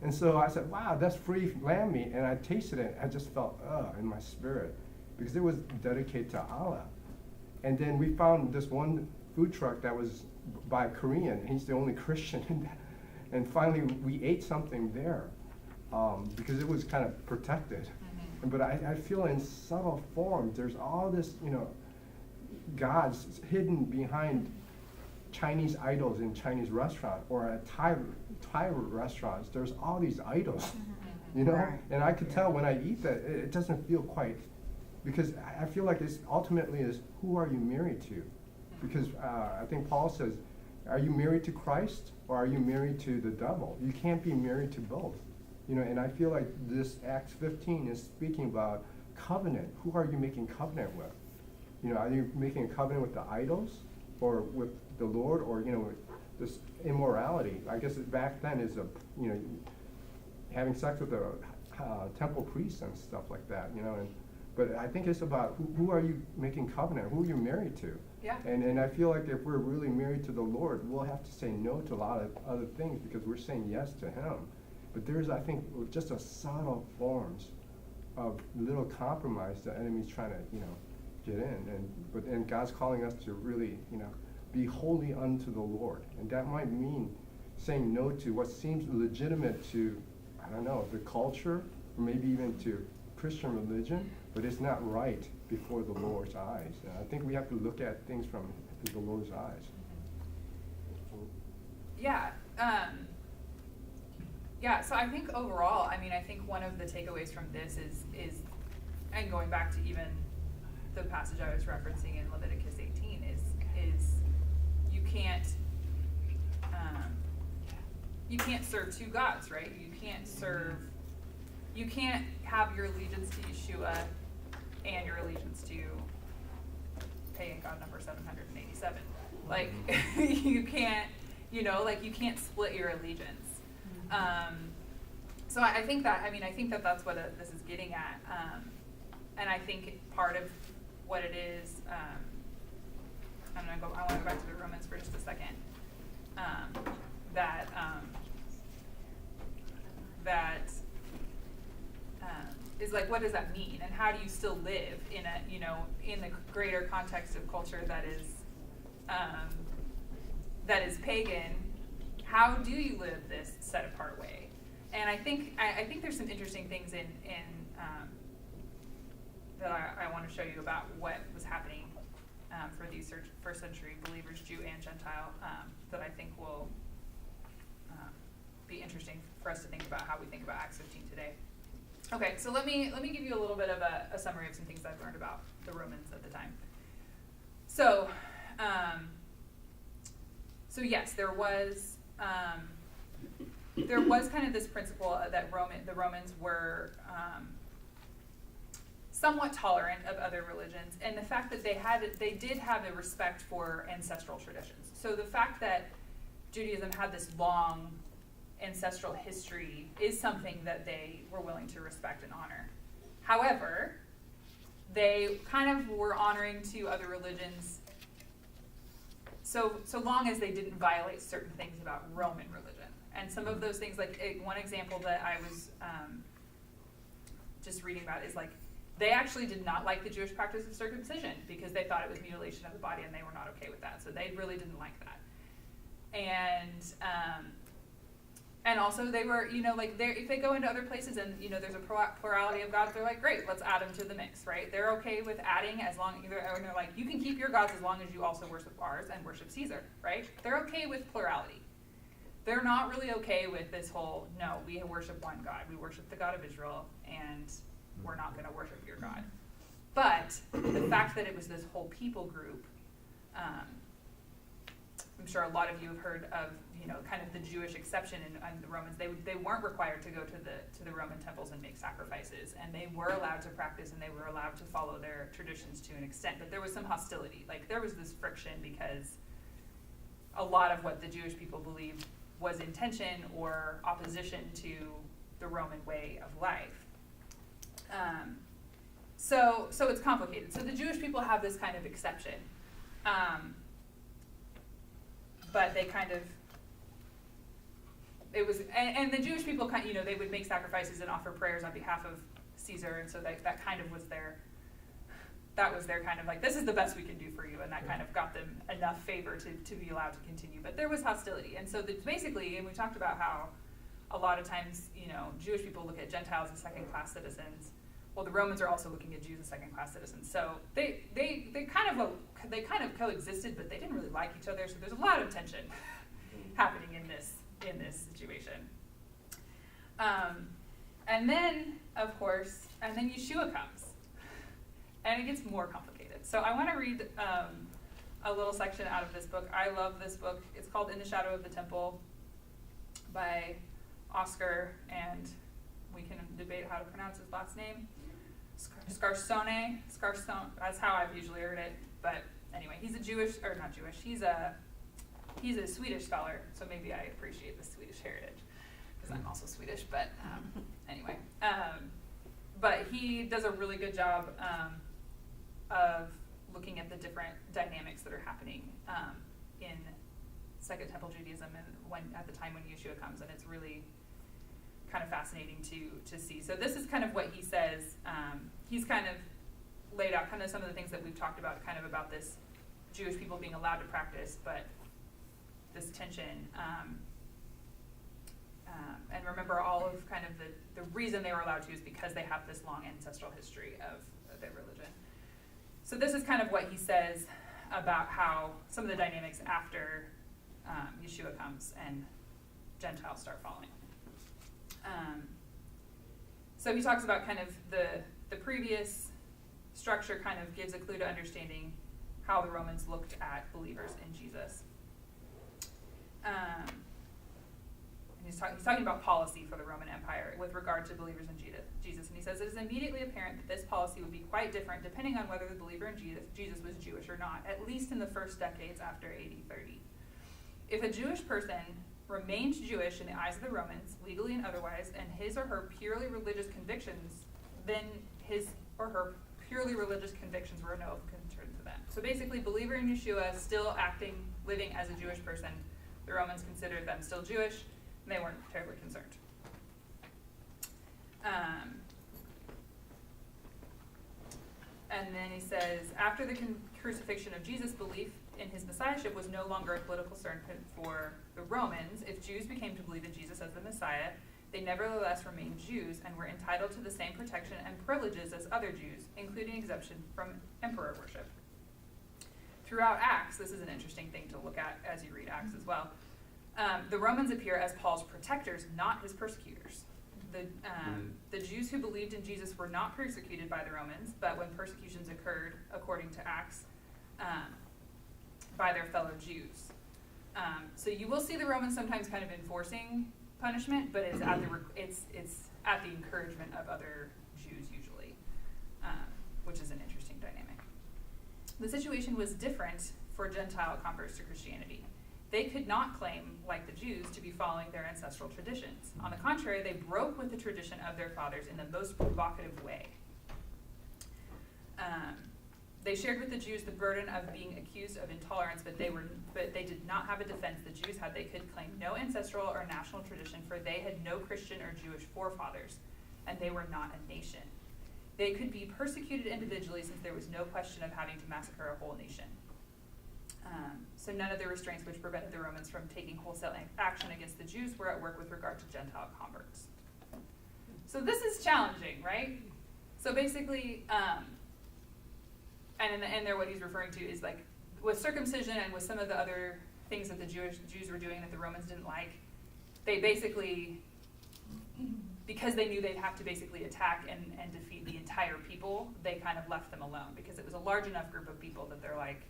S12: And so I said, wow, that's free lamb meat. And I tasted it. I just felt, in my spirit, because it was dedicated to Allah. And then we found this one food truck that was by a Korean. And he's the only Christian in that. And finally, we ate something there because it was kind of protected. Mm-hmm. But I feel in subtle form, there's all this, gods hidden behind Chinese idols in Chinese restaurant or at Thai restaurants. There's all these idols,
S5: Right.
S12: And I could tell when I eat that it doesn't feel quite, because I feel like it's ultimately is who are you married to? Because I think Paul says, are you married to Christ or are you married to the devil? You can't be married to both, and I feel like this Acts 15 is speaking about covenant. Who are you making covenant with? Are you making a covenant with the idols or with the Lord, or this immorality? I guess back then is having sex with the temple priests and stuff like that, but I think it's about who are you making covenant, who are you married to?
S4: Yeah.
S12: And I feel like if we're really married to the Lord, we'll have to say no to a lot of other things because we're saying yes to Him. But there's, I think, just a subtle forms of little compromise the enemy's trying to, get in, and God's calling us to really, be holy unto the Lord. And that might mean saying no to what seems legitimate to, I don't know, the culture, or maybe even to Christian religion, but it's not right before the Lord's eyes. And I think we have to look at things from the Lord's eyes.
S4: Yeah. So I think overall, I think one of the takeaways from this is, and going back to even the passage I was referencing in Leviticus 18, is you can't serve two gods, right? You can't have your allegiance to Yeshua and your allegiance to pagan god number 787. Like, you can't, you can't split your allegiance. So I think that that's what this is getting at. And I think part of what it is, I want to go back to the Romans for just a second. That is like, what does that mean? And how do you still live in a, you know, in the greater context of culture that is pagan? How do you live this set apart way? And I think there's some interesting things in that I want to show you about what was happening for these first century believers, Jew and Gentile, that I think will be interesting for us to think about how we think about Acts 15 today. Okay, so let me give you a little bit of a summary of some things I've learned about the Romans at the time. So, yes, there was kind of this principle that the Romans were somewhat tolerant of other religions, and the fact that they did have a respect for ancestral traditions. So the fact that Judaism had this long ancestral history is something that they were willing to respect and honor. However, they kind of were honoring to other religions so long as they didn't violate certain things about Roman religion. And some of those things, like one example that I was just reading about is like, they actually did not like the Jewish practice of circumcision because they thought it was mutilation of the body and they were not okay with that. So they really didn't like that. And also they were, you know, like if they go into other places and, you know, there's a plurality of gods, they're like, great, let's add them to the mix, right? They're okay with adding as long, and they're like, you can keep your gods as long as you also worship ours and worship Caesar, right? They're okay with plurality. They're not really okay with this whole, no, we worship one God. We worship the God of Israel, and we're not going to worship your God. But the fact that it was this whole people group, I'm sure a lot of you have heard of, you know, kind of the Jewish exception in the Romans. They weren't required to go to the Roman temples and make sacrifices, and they were allowed to practice and they were allowed to follow their traditions to an extent. But there was some hostility. Like there was this friction because a lot of what the Jewish people believed was in tension or opposition to the Roman way of life. So it's complicated. So the Jewish people have this kind of exception. But they kind of, it was, and the Jewish people, you know, they would make sacrifices and offer prayers on behalf of Caesar, and so that kind of was their kind of like, this is the best we can do for you, and that kind of got them enough favor to be allowed to continue. But there was hostility, and so basically, and we talked about how a lot of times, you know, Jewish people look at Gentiles as second-class citizens. Well, the Romans are also looking at Jews as second-class citizens. So they kind of coexisted, but they didn't really like each other. So there's a lot of tension happening in this situation. And then, of course, Yeshua comes, and it gets more complicated. So I want to read a little section out of this book. I love this book. It's called "In the Shadow of the Temple" by Oscar, and we can debate how to pronounce his last name. Scarsone, that's how I've usually heard it, but anyway, he's he's a Swedish scholar, so maybe I appreciate the Swedish heritage, because I'm also Swedish, but anyway. But he does a really good job of looking at the different dynamics that are happening in Second Temple Judaism and at the time when Yeshua comes, and it's really kind of fascinating to see. So this is kind of what he says. He's kind of laid out kind of some of the things that we've talked about, kind of about this Jewish people being allowed to practice, but this tension. And remember, all of kind of the reason they were allowed to is because they have this long ancestral history of their religion. So this is kind of what he says about how some of the dynamics after Yeshua comes and Gentiles start following. So he talks about kind of the previous structure kind of gives a clue to understanding how the Romans looked at believers in Jesus. And he's talking about policy for the Roman Empire with regard to believers in Jesus. And he says, it is immediately apparent that this policy would be quite different depending on whether the believer in Jesus was Jewish or not, at least in the first decades after AD 30. If a Jewish person remained Jewish in the eyes of the Romans, legally and otherwise, and his or her purely religious convictions, then his or her purely religious convictions were no concern to them. So basically, believer in Yeshua, still living as a Jewish person, the Romans considered them still Jewish, and they weren't terribly concerned. And then he says, after the crucifixion of Jesus, belief in his messiahship was no longer a political concern for the Romans. If Jews became to believe in Jesus as the Messiah, they nevertheless remained Jews and were entitled to the same protection and privileges as other Jews, including exemption from emperor worship. Throughout Acts, this is an interesting thing to look at as you read Acts as well, the Romans appear as Paul's protectors, not his persecutors. The Jews who believed in Jesus were not persecuted by the Romans, but when persecutions occurred, according to Acts, by their fellow Jews. So you will see the Romans sometimes kind of enforcing punishment, but it's at the encouragement of other Jews usually, which is an interesting dynamic. The situation was different for Gentile converts to Christianity. They could not claim, like the Jews, to be following their ancestral traditions. On the contrary, they broke with the tradition of their fathers in the most provocative way. They shared with the Jews the burden of being accused of intolerance, but they did not have a defense the Jews had. They could claim no ancestral or national tradition, for they had no Christian or Jewish forefathers, and they were not a nation. They could be persecuted individually, since there was no question of having to massacre a whole nation. So none of the restraints which prevented the Romans from taking wholesale action against the Jews were at work with regard to Gentile converts. So this is challenging, right? So basically, and there what he's referring to is like with circumcision and with some of the other things that the Jews were doing that the Romans didn't like, they basically, because they knew they'd have to basically attack and defeat the entire people, they kind of left them alone because it was a large enough group of people that they're like,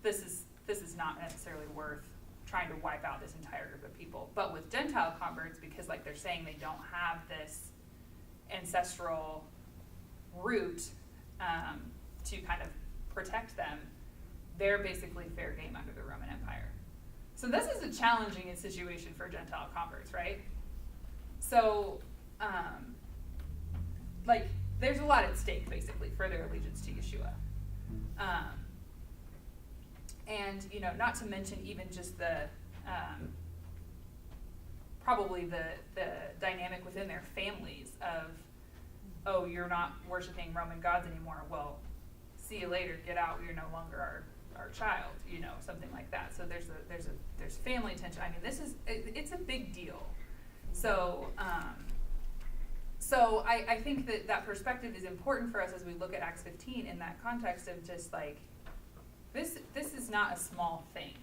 S4: this is not necessarily worth trying to wipe out this entire group of people. But with Gentile converts, because like they're saying they don't have this ancestral root to kind of protect them, they're basically fair game under the Roman Empire. So this is a challenging situation for Gentile converts, right? So, like, there's a lot at stake, basically, for their allegiance to Yeshua. And, you know, not to mention even just the, probably the dynamic within their families of, oh, you're not worshiping Roman gods anymore, well, see you later, get out, you're no longer our child, you know, something like that. So there's family tension. I mean, it's a big deal. So, I think that perspective is important for us as we look at Acts 15 in that context of just like, this is not a small thing,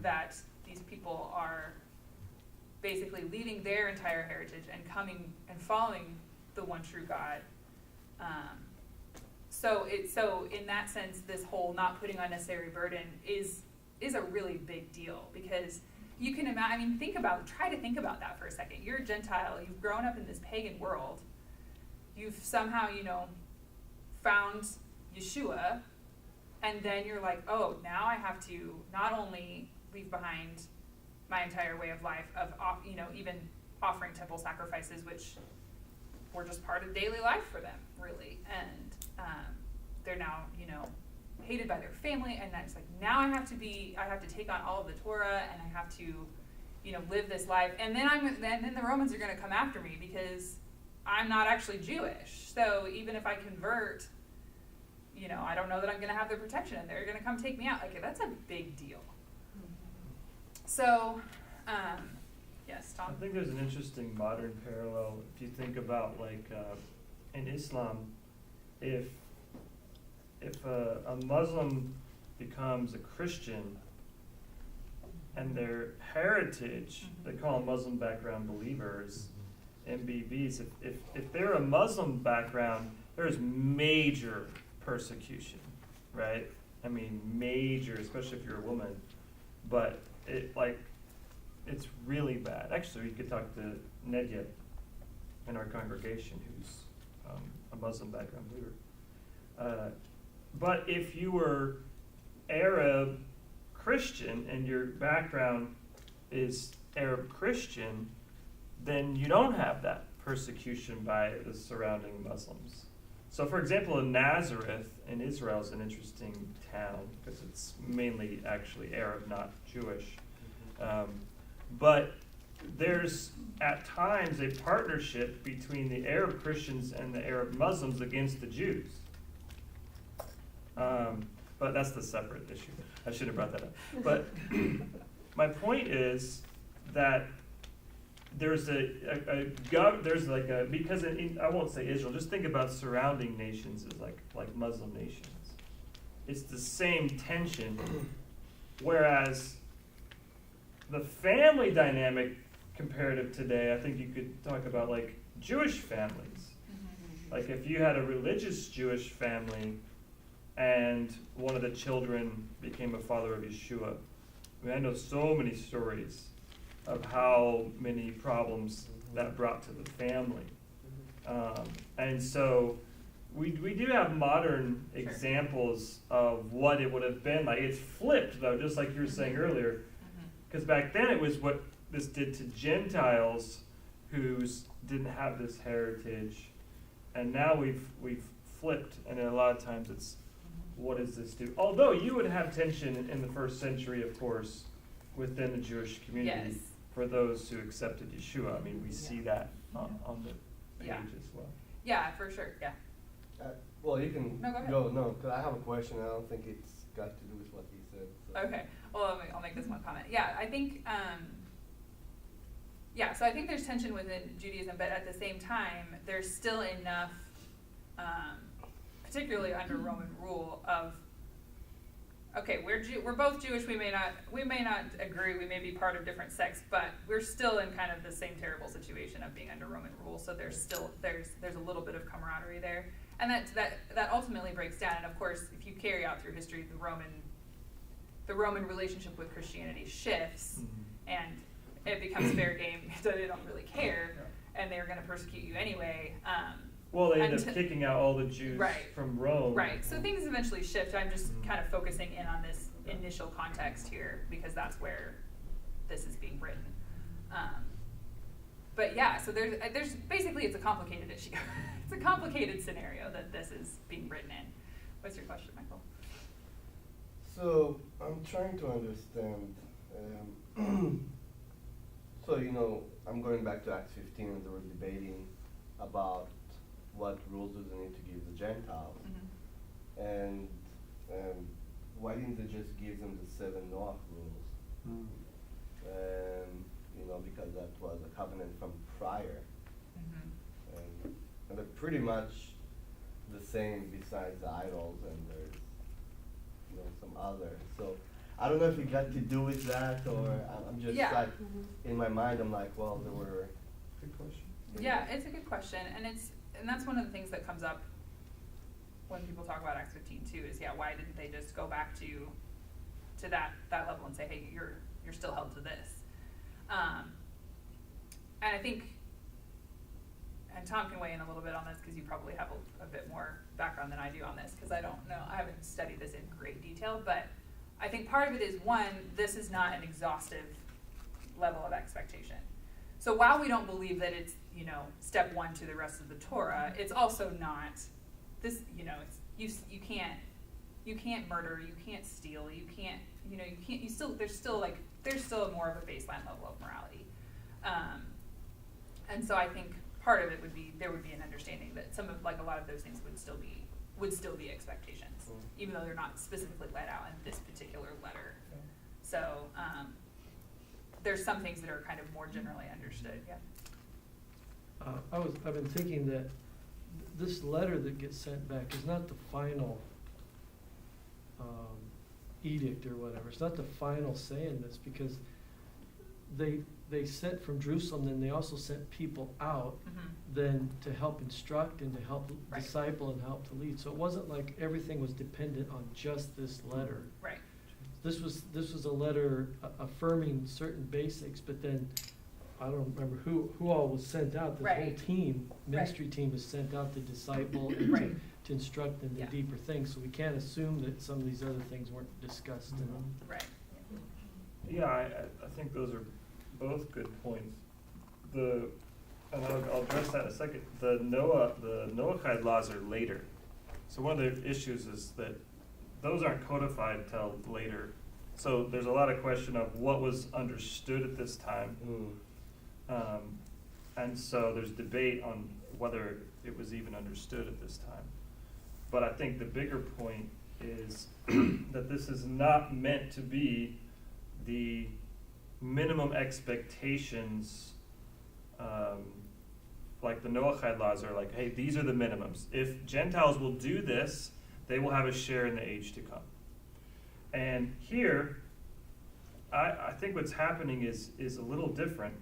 S4: that these people are basically leaving their entire heritage and coming and following the one true God. So in that sense, this whole not putting unnecessary burden is a really big deal, because you can imagine, I mean, try to think about that for a second. You're a Gentile, you've grown up in this pagan world, you've somehow, you know, found Yeshua, and then you're like, oh, now I have to not only leave behind my entire way of life of, you know, even offering temple sacrifices, which were just part of daily life for them, really, and they're now, you know, hated by their family, and that's like, now I have to take on all of the Torah, and I have to, you know, live this life, and then the Romans are going to come after me because I'm not actually Jewish. So even if I convert, you know, I don't know that I'm going to have the protection, and they're going to come take me out. Like, that's a big deal. So, yes, Tom?
S1: I think there's an interesting modern parallel if you think about, like, in Islam, if a Muslim becomes a Christian and their heritage, they call them Muslim background believers, MBBs, if they're a Muslim background, there's major persecution, right? I mean, major, especially if you're a woman. But it's really bad. Actually, you could talk to Nedia in our congregation, who's a Muslim background believer. But if you were Arab Christian and your background is Arab Christian, then you don't have that persecution by the surrounding Muslims. So, for example, in Nazareth in Israel is an interesting town because it's mainly actually Arab, not Jewish. But there's at times a partnership between the Arab Christians and the Arab Muslims against the Jews. But that's the separate issue. I should have brought that up. But my point is that there's because I won't say Israel, just think about surrounding nations as like Muslim nations. It's the same tension, whereas the family dynamic comparative today, I think you could talk about like Jewish families. Like if you had a religious Jewish family and one of the children became a follower of Yeshua. I mean, I know so many stories of how many problems that brought to the family. And so we do have modern examples of what it would have been like. It's flipped though, just like you were saying earlier, because back then it was what this did to Gentiles who didn't have this heritage, and now we've flipped, and a lot of times it's what does this do? Although you would have tension in the first century, of course, within the Jewish community.
S4: Yes.
S1: For those who accepted Yeshua. I mean, we see that on the page as well.
S4: Yeah, for sure, yeah.
S2: Well, you can
S4: No, go ahead.
S2: No, because I have a question. I don't think it's got to do with what he said. So.
S4: Okay, well, I'll make this one comment. Yeah, I think, so I think there's tension within Judaism, but at the same time, there's still enough, particularly under Roman rule, of, okay, we're both Jewish, we may not agree, we may be part of different sects, but we're still in kind of the same terrible situation of being under Roman rule, so there's a little bit of camaraderie there. And that ultimately breaks down, and of course, if you carry out through history, the Roman relationship with Christianity shifts, and it becomes fair game, so they don't really care, and they're gonna persecute you anyway.
S1: Well, they end up kicking out all the Jews
S4: Right.
S1: from Rome.
S4: Right, so things eventually shift. I'm just kind of focusing in on this initial context here because that's where this is being written. But yeah, so there's basically it's a complicated issue. It's a complicated scenario that this is being written in. What's your question, Michael?
S2: So I'm trying to understand. So I'm going back to Acts 15, and they were debating about what rules do they need to give the Gentiles, and why didn't they just give them the 7 Noah rules? Because that was a covenant from prior, and they're pretty much the same besides the idols, and there's some other. So I don't know if it got to do with that, or I'm just like in my mind I'm like, well, there were.
S1: Good question.
S4: Yeah, it's a good question, and that's one of the things that comes up when people talk about Acts 15 too. Is why didn't they just go back to that level and say, hey, you're still held to this? And I think, and Tom can weigh in a little bit on this because you probably have a bit more background than I do on this, because I don't know, I haven't studied this in great detail, but I think part of it is, one, this is not an exhaustive level of expectation. So while we don't believe that it's, step 1 to the rest of the Torah, it's also not this, it's, you can't murder, you can't steal, there's still more of a baseline level of morality. And so I think part of it would be, there would be an understanding that a lot of those things would still be expectations, even though they're not specifically let out in this particular letter. So, there's some things that are kind of more generally understood,
S8: I've been thinking that this letter that gets sent back is not the final edict or whatever. It's not the final say in this, because they sent from Jerusalem, then they also sent people out then to help instruct and to help disciple and help to lead. So it wasn't like everything was dependent on just this letter.
S4: Right.
S8: This was a letter affirming certain basics, but then I don't remember who all was sent out. The whole team, ministry team, was sent out to disciple and to instruct in the deeper things. So we can't assume that some of these other things weren't discussed.
S4: Right.
S1: Yeah, I think those are both good points. And I'll address that in a second. The Noahide laws are later. So one of the issues is that those aren't codified till later. So there's a lot of question of what was understood at this time. And so there's debate on whether it was even understood at this time. But I think the bigger point is that this is not meant to be the minimum expectations, like the Noahide laws are like, hey, these are the minimums. If Gentiles will do this, they will have a share in the age to come. And here, I think what's happening is a little different.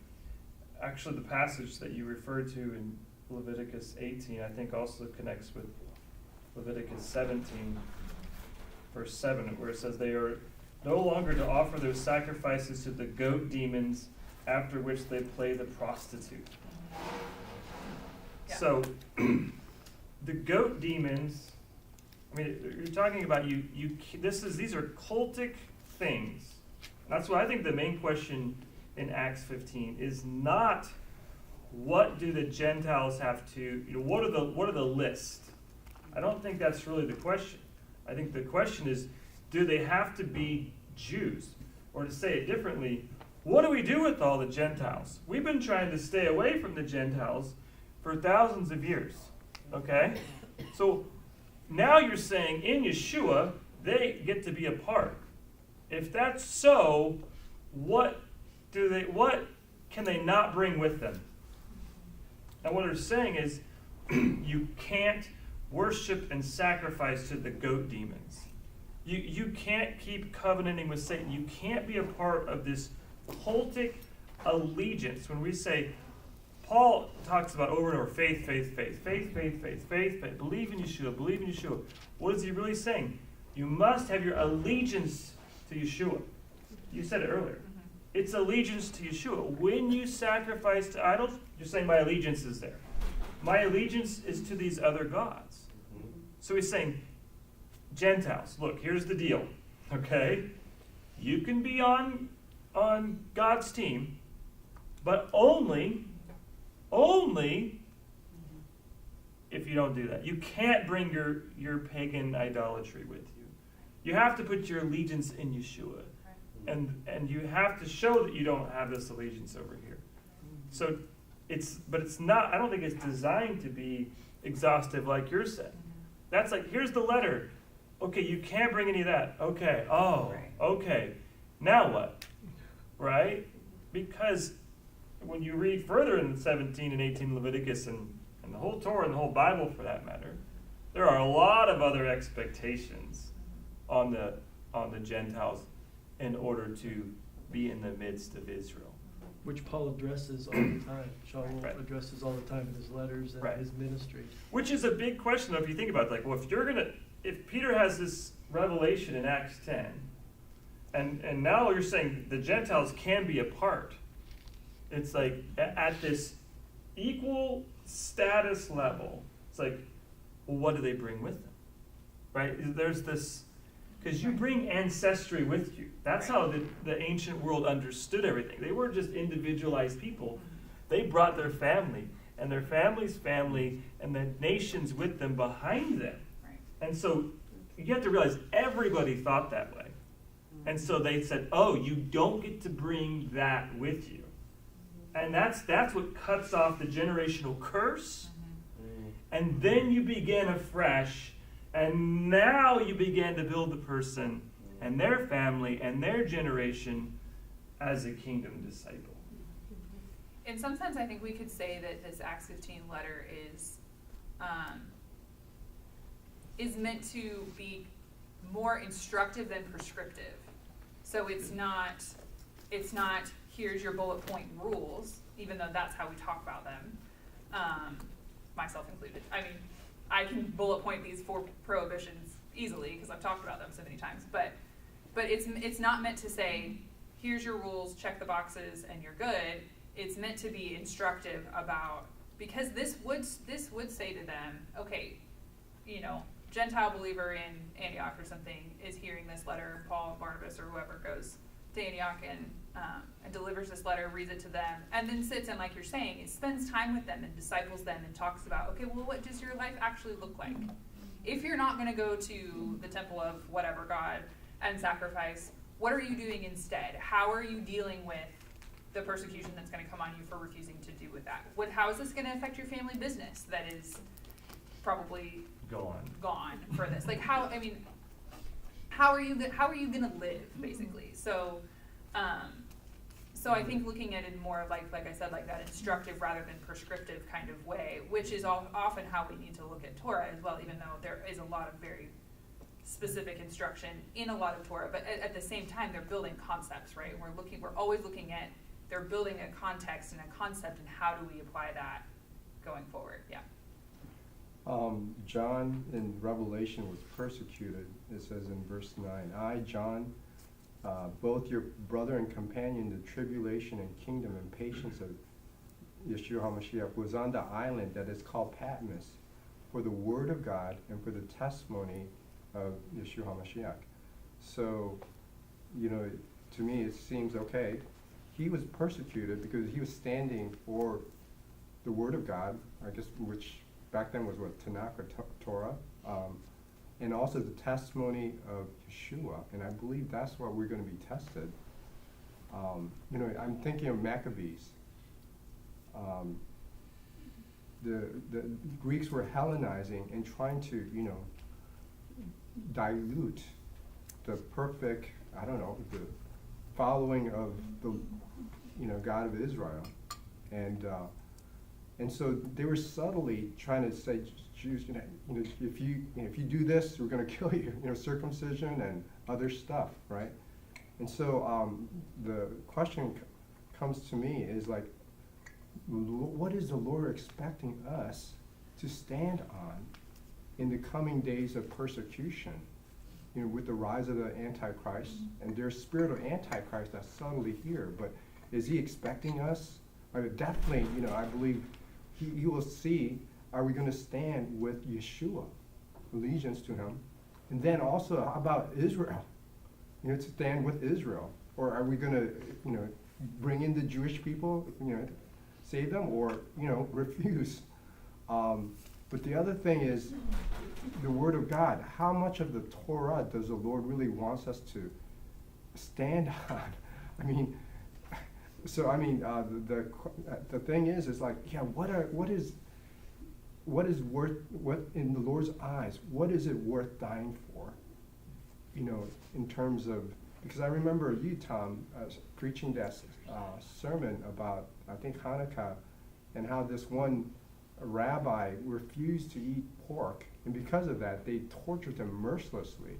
S1: Actually, the passage that you referred to in Leviticus 18, I think also connects with Leviticus 17, verse 7, where it says they are no longer to offer those sacrifices to the goat demons, after which they play the prostitute.
S4: Yeah.
S1: So, the goat demons, I mean, you're talking about these are cultic things. That's why I think the main question in Acts 15 is not what do the Gentiles have to, what are the list? I don't think that's really the question. I think the question is, do they have to be Jews? Or to say it differently, what do we do with all the Gentiles? We've been trying to stay away from the Gentiles for thousands of years, okay? So now you're saying in Yeshua, they get to be a part. If that's so, what can they not bring with them? And what they're saying is, you can't worship and sacrifice to the goat demons. You can't keep covenanting with Satan. You can't be a part of this cultic allegiance. When we say, Paul talks about over and over, faith, faith, faith, faith, faith, faith, faith, faith, believe in Yeshua, believe in Yeshua. What is he really saying? You must have your allegiance to Yeshua. You said it earlier. It's allegiance to Yeshua. When you sacrifice to idols, you're saying my allegiance is there. My allegiance is to these other gods. So he's saying, Gentiles, look, here's the deal, okay? You can be on God's team, but only if you don't do that. You can't bring your pagan idolatry with you. You have to put your allegiance in Yeshua. And you have to show that you don't have this allegiance over here. So it's not, I don't think it's designed to be exhaustive like you're saying. That's like, here's the letter. Okay, you can't bring any of that. Okay, okay. Now what? Right? Because when you read further in 17 and 18 Leviticus and the whole Torah and the whole Bible for that matter, there are a lot of other expectations on the Gentiles in order to be in the midst of Israel.
S8: Which Paul addresses all the time. Shaul
S1: Right.
S8: addresses all the time in his letters and
S1: Right.
S8: his ministry.
S1: Which is a big question if you think about it. Like, well, if Peter has this revelation in Acts 10, and now you're saying the Gentiles can be a part, it's like at this equal status level, it's like, well, what do they bring with them? Right? There's this, because you bring ancestry with you. That's how the ancient world understood everything. They weren't just individualized people. They brought their family, and their family's family, and the nations with them behind them.
S4: Right.
S1: And so you have to realize everybody thought that way. And so they said, oh, you don't get to bring that with you. And that's what cuts off the generational curse. And then you begin afresh, and now you begin to build the person and their family and their generation as a kingdom disciple.
S4: In some sense, I think we could say that this Acts 15 letter is meant to be more instructive than prescriptive. So it's not here's your bullet point rules, even though that's how we talk about them, myself included. I mean, I can bullet point these 4 prohibitions easily because I've talked about them so many times, but it's not meant to say, here's your rules, check the boxes, and you're good. It's meant to be instructive about, because this would say to them, okay, Gentile believer in Antioch or something is hearing this letter, Paul, Barnabas, or whoever goes to Antioch and delivers this letter, reads it to them, and then sits and, like you're saying, it spends time with them and disciples them and talks about, okay, well, what does your life actually look like? If you're not going to go to the temple of whatever God and sacrifice, what are you doing instead? How are you dealing with the persecution that's going to come on you for refusing to do with that. How is this going to affect your family business that is probably gone for this? Like how are you going to live basically? So I think looking at it more like I said, like that instructive rather than prescriptive kind of way, which is often how we need to look at Torah as well, even though there is a lot of very specific instruction in a lot of Torah, but at the same time they're building concepts, right? We're always looking at, they're building a context and a concept, and how do we apply that going forward? Yeah.
S12: John in Revelation was persecuted, it says in verse 9. I, John, both your brother and companion, the tribulation and kingdom and patience of Yeshua HaMashiach, was on the island that is called Patmos for the word of God and for the testimony of Yeshua HaMashiach. So, to me it seems okay. He was persecuted because he was standing for the word of God, I guess, which back then was what, Tanakh or Torah, and also the testimony of Yeshua, and I believe that's what we're going to be tested. I'm thinking of Maccabees. The Greeks were Hellenizing and trying to, dilute the perfect, the following of the, God of Israel, and so they were subtly trying to say, Jews, if you do this, we're going to kill you, circumcision and other stuff, right? And so the question comes to me is like, what is the Lord expecting us to stand on in the coming days of persecution, with the rise of the Antichrist, and there's spirit of Antichrist that's subtly here, but is he expecting us? Definitely, I believe he will see, are we going to stand with Yeshua, allegiance to him? And then also, how about Israel? To stand with Israel. Or are we going to, bring in the Jewish people, save them, or, refuse? But the other thing is the Word of God. How much of the Torah does the Lord really wants us to stand on? The thing is like, yeah, what is worth, what in the Lord's eyes, what is it worth dying for? In terms of, because I remember you, Tom, preaching that sermon about, I think, Hanukkah, and how this one rabbi refused to eat pork, and because of that, they tortured him mercilessly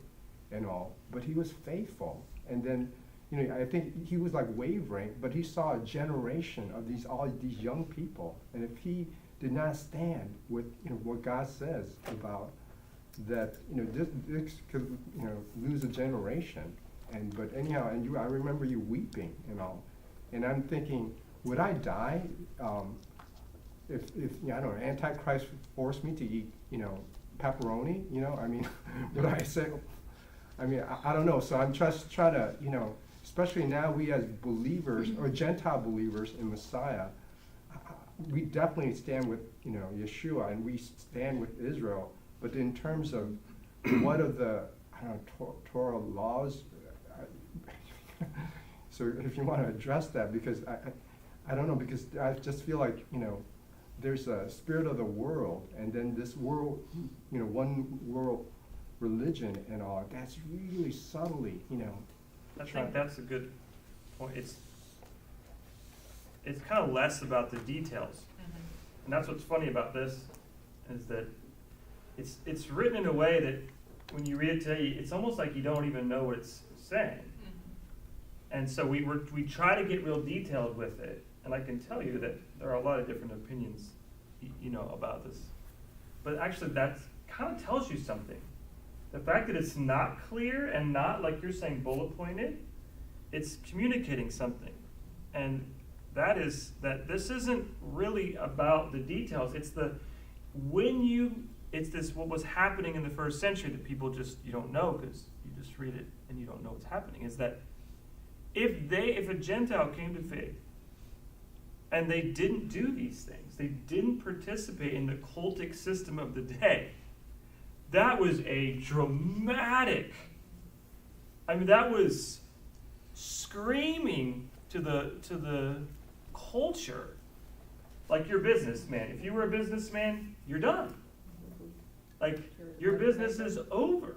S12: and all, but he was faithful. And then, I think he was like wavering, but he saw a generation of all these young people, and if he did not stand with what God says about that, this could lose a generation. But anyhow, I remember you weeping and all, and I'm thinking, would I die if I don't know, Antichrist forced me to eat pepperoni? Would I say? I don't know. So I'm just trying to especially now we as believers or Gentile believers in Messiah, we definitely stand with Yeshua, and we stand with Israel. But in terms of what of the Torah laws, so if you want to address that, because I don't know, because I just feel like there's a spirit of the world, and then this world, one world religion and all. That's really subtly,
S1: I think that's a good point. It's kind of less about the details, and that's what's funny about this, is that it's written in a way that when you read it today, it's almost like you don't even know what it's saying. And so we try to get real detailed with it, and I can tell you that there are a lot of different opinions, about this. But actually, that kind of tells you something. The fact that it's not clear and not, like you're saying, bullet pointed, it's communicating something. And that is that this isn't really about the details. It's this what was happening in the first century that people you don't know because you just read it and you don't know what's happening, is that if a Gentile came to faith and they didn't do these things, they didn't participate in the cultic system of the day, that was a dramatic, that was screaming to the culture. Like your businessman. If you were a businessman, you're done. Like your business is over.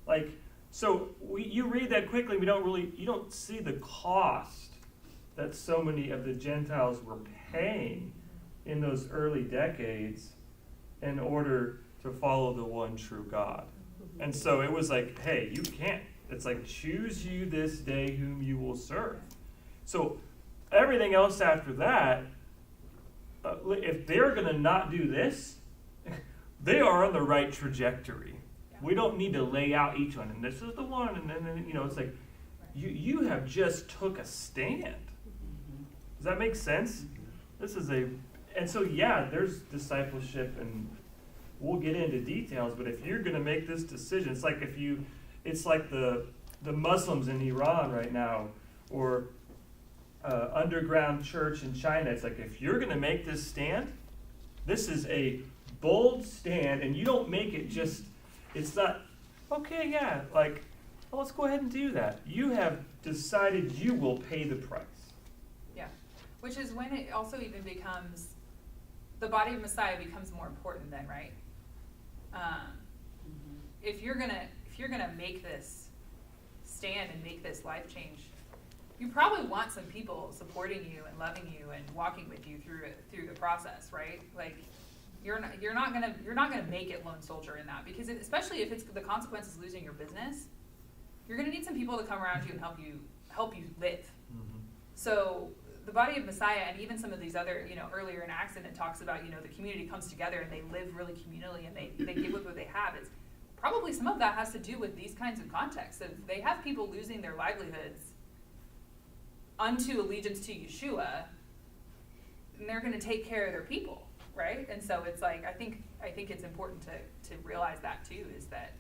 S1: Like, so you read that quickly, you don't see the cost that so many of the Gentiles were paying in those early decades in order to follow the one true God. And so it was like, hey, you can't. It's like, choose you this day whom you will serve. So everything else after that, if they're going to not do this, they are on the right trajectory.
S4: Yeah.
S1: We don't need to lay out each one, and this is the one, and then, it's like, you have just took a stand. Does that make sense? This is and so yeah, there's discipleship, and we'll get into details, but if you're going to make this decision, it's like the Muslims in Iran right now, or underground church in China. It's like, if you're going to make this stand, this is a bold stand, and you don't make it just, it's not, okay, yeah, like, well, let's go ahead and do that. You have decided you will pay the price.
S4: Yeah, which is when it also even becomes, the body of Messiah becomes more important then, right? If you're gonna make this stand and make this life change, you probably want some people supporting you and loving you and walking with you through the process, right? Like, you're not gonna make it lone soldier in that, because especially if it's the consequence is losing your business, you're gonna need some people to come around you and help you live.
S1: Mm-hmm.
S4: So the body of Messiah, and even some of these other, earlier in Acts, and it talks about, the community comes together and they live really communally and they give with what they have. It's probably some of that has to do with these kinds of contexts. If they have people losing their livelihoods unto allegiance to Yeshua, and they're going to take care of their people, right? And so it's like, I think it's important to realize that too, is that,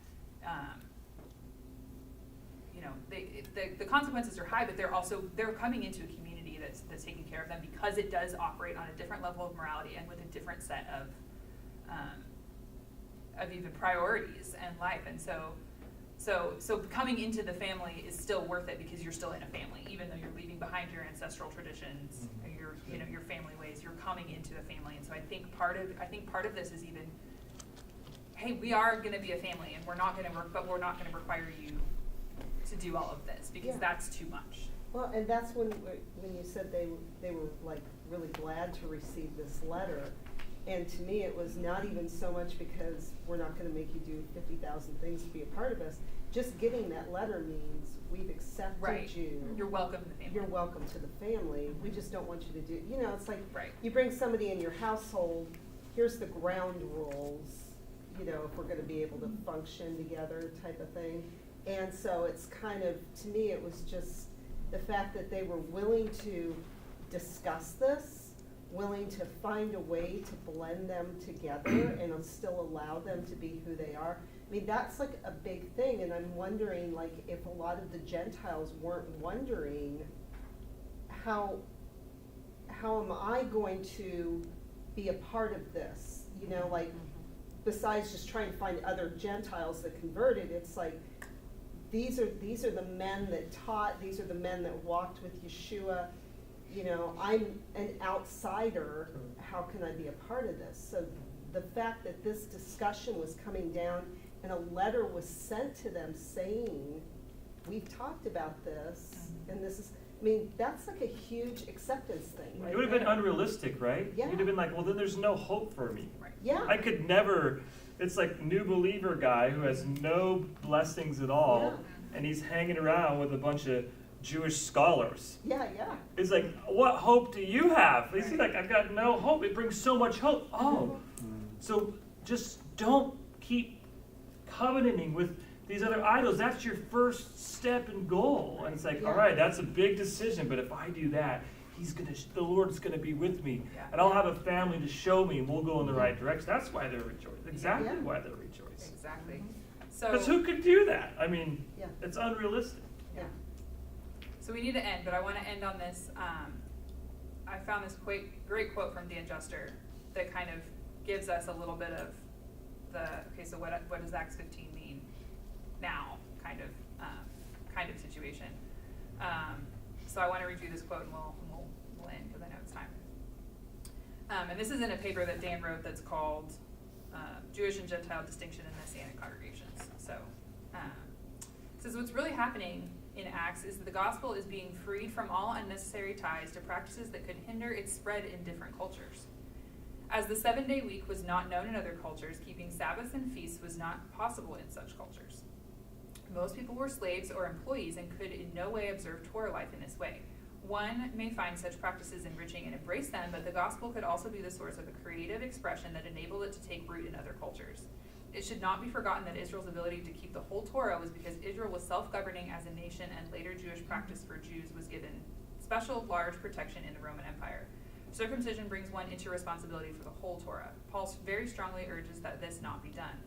S4: the consequences are high, but they're coming into a community that's taking care of them, because it does operate on a different level of morality and with a different set of even priorities and life. And so coming into the family is still worth it, because you're still in a family, even though you're leaving behind your ancestral traditions, or your family ways. You're coming into a family, and so I think part of this is even, hey, we are going to be a family, and we're not going to work, but we're not going to require you to do all of this, because that's too much.
S3: Well, and that's when you said they were like really glad to receive this letter. And to me, it was not even so much because we're not going to make you do 50,000 things to be a part of us. Just getting that letter means we've accepted you.
S4: You're welcome to the family.
S3: You're welcome to the family. We just don't want you to do, it's like
S4: Right.
S3: you bring somebody in your household, here's the ground rules, if we're going to be able to function together type of thing. And so it's kind of, to me, it was just the fact that they were willing to discuss this, willing to find a way to blend them together and still allow them to be who they are. I mean, that's like a big thing, and I'm wondering, like, if a lot of the Gentiles weren't wondering, how am I going to be a part of this? Like, besides just trying to find other Gentiles that converted, it's like, these are the men that taught, these are the men that walked with Yeshua. I'm an outsider, how can I be a part of this? So the fact that this discussion was coming down and a letter was sent to them saying, we've talked about this, and this is, that's like a huge acceptance thing, right?
S1: It would have been unrealistic, right?
S3: Yeah.
S1: You'd have been like, well, then there's no hope for me.
S4: Right.
S3: Yeah.
S1: I could never, it's like new believer guy who has no blessings at all, and he's hanging around with a bunch of Jewish scholars.
S3: Yeah.
S1: It's like, what hope do you have? He's like, I've got no hope. It brings so much hope. Oh, so just don't keep covenanting with these other idols. That's your first step and goal. And it's like, all right, that's a big decision, but if I do that, the Lord's gonna be with me, and I'll have a family to show me, and we'll go in the right direction. That's why they're rejoicing. Exactly why they're rejoicing.
S4: Exactly. So
S1: Because who could do that?
S3: Yeah.
S1: It's unrealistic.
S3: Yeah.
S4: So we need to end, but I want to end on this. I found this great quote from Dan Juster that kind of gives us a little bit of so what does Acts 15 mean now, kind of situation. So I want to read you this quote, and we'll end because I know it's time. And this is in a paper that Dan wrote that's called Jewish and Gentile Distinction in Messianic Congregations. So it says what's really happening in Acts is that the gospel is being freed from all unnecessary ties to practices that could hinder its spread in different cultures. As the 7-day week was not known in other cultures, keeping Sabbaths and feasts was not possible in such cultures. Most people were slaves or employees and could in no way observe Torah life in this way. One may find such practices enriching and embrace them, but the gospel could also be the source of a creative expression that enabled it to take root in other cultures. It should not be forgotten that Israel's ability to keep the whole Torah was because Israel was self-governing as a nation, and later Jewish practice for Jews was given special large protection in the Roman Empire. Circumcision brings one into responsibility for the whole Torah. Paul very strongly urges that this not be done.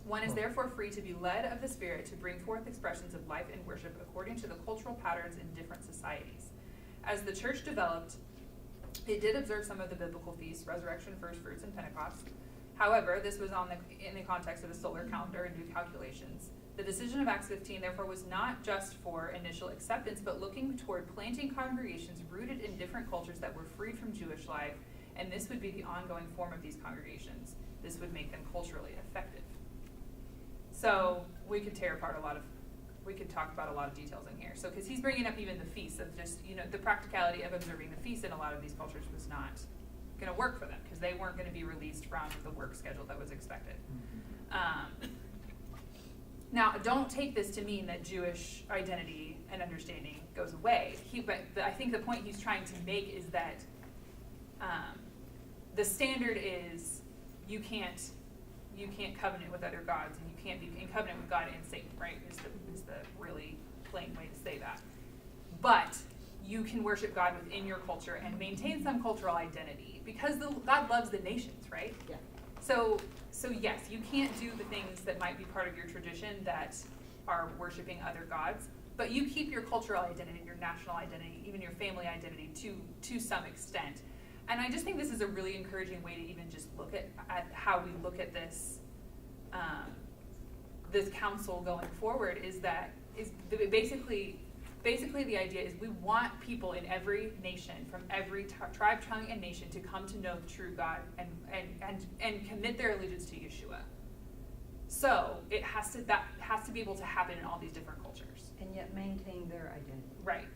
S4: One is therefore free to be led of the Spirit to bring forth expressions of life and worship according to the cultural patterns in different societies. As the church developed, it did observe some of the biblical feasts, Resurrection, First Fruits, and Pentecost. However, this was in the context of a solar calendar and new calculations. The decision of Acts 15, therefore, was not just for initial acceptance, but looking toward planting congregations rooted in different cultures that were freed from Jewish life, and this would be the ongoing form of these congregations. This would make them culturally effective. So we could talk about a lot of details in here. So, because he's bringing up even the feasts of just, the practicality of observing the feasts in a lot of these cultures was not going to work for them because they weren't going to be released from the work schedule that was expected. Now, don't take this to mean that Jewish identity and understanding goes away. But I think the point he's trying to make is that the standard is you can't covenant with other gods, and you can't be in covenant with God and Satan, right? Is the really plain way to say that. But you can worship God within your culture and maintain some cultural identity because God loves the nations, right?
S3: Yeah.
S4: So yes, you can't do the things that might be part of your tradition that are worshiping other gods, but you keep your cultural identity, your national identity, even your family identity to some extent. And I just think this is a really encouraging way to even just look at how we look at this this council going forward is basically the idea is we want people in every nation, from every tribe, tongue, and nation to come to know the true God and commit their allegiance to Yeshua. So that has to be able to happen in all these different cultures.
S5: And yet maintain their identity.
S4: Right.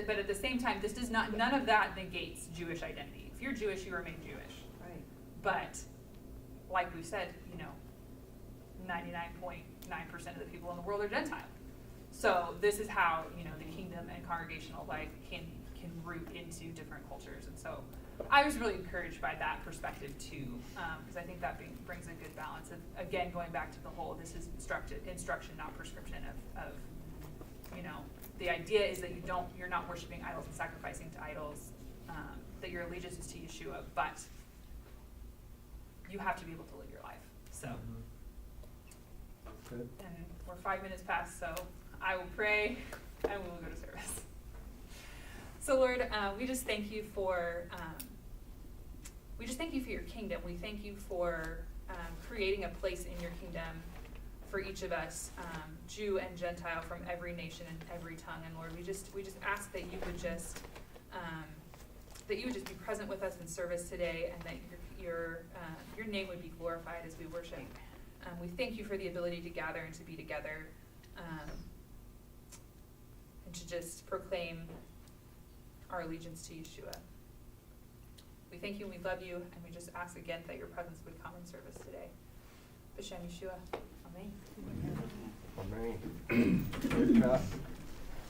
S4: But at the same time, this does not, none of that negates Jewish identity. If you're Jewish, you remain Jewish.
S5: Right.
S4: But, like we said, 99.9% of the people in the world are Gentile. So this is how, the kingdom and congregational life can root into different cultures. And so I was really encouraged by that perspective too, because I think that brings a good balance of, again, going back to the whole, this is instruction, not prescription of the idea is that you're not worshiping idols and sacrificing to idols, that your allegiance is to Yeshua, but you have to be able to live your life. So,
S2: Good.
S4: and we're 5 minutes past, so I will pray and we will go to service. So Lord, we just thank you for your kingdom. We thank you for creating a place in your kingdom for each of us, Jew and Gentile, from every nation and every tongue. And Lord, we just ask that you would just be present with us in service today, and that your name would be glorified as we worship. We thank you for the ability to gather and to be together, and to just proclaim our allegiance to Yeshua. We thank you and we love you, and we just ask again that your presence would come in service today. B'Shem Yeshua. Amen.
S2: Amen. Good job.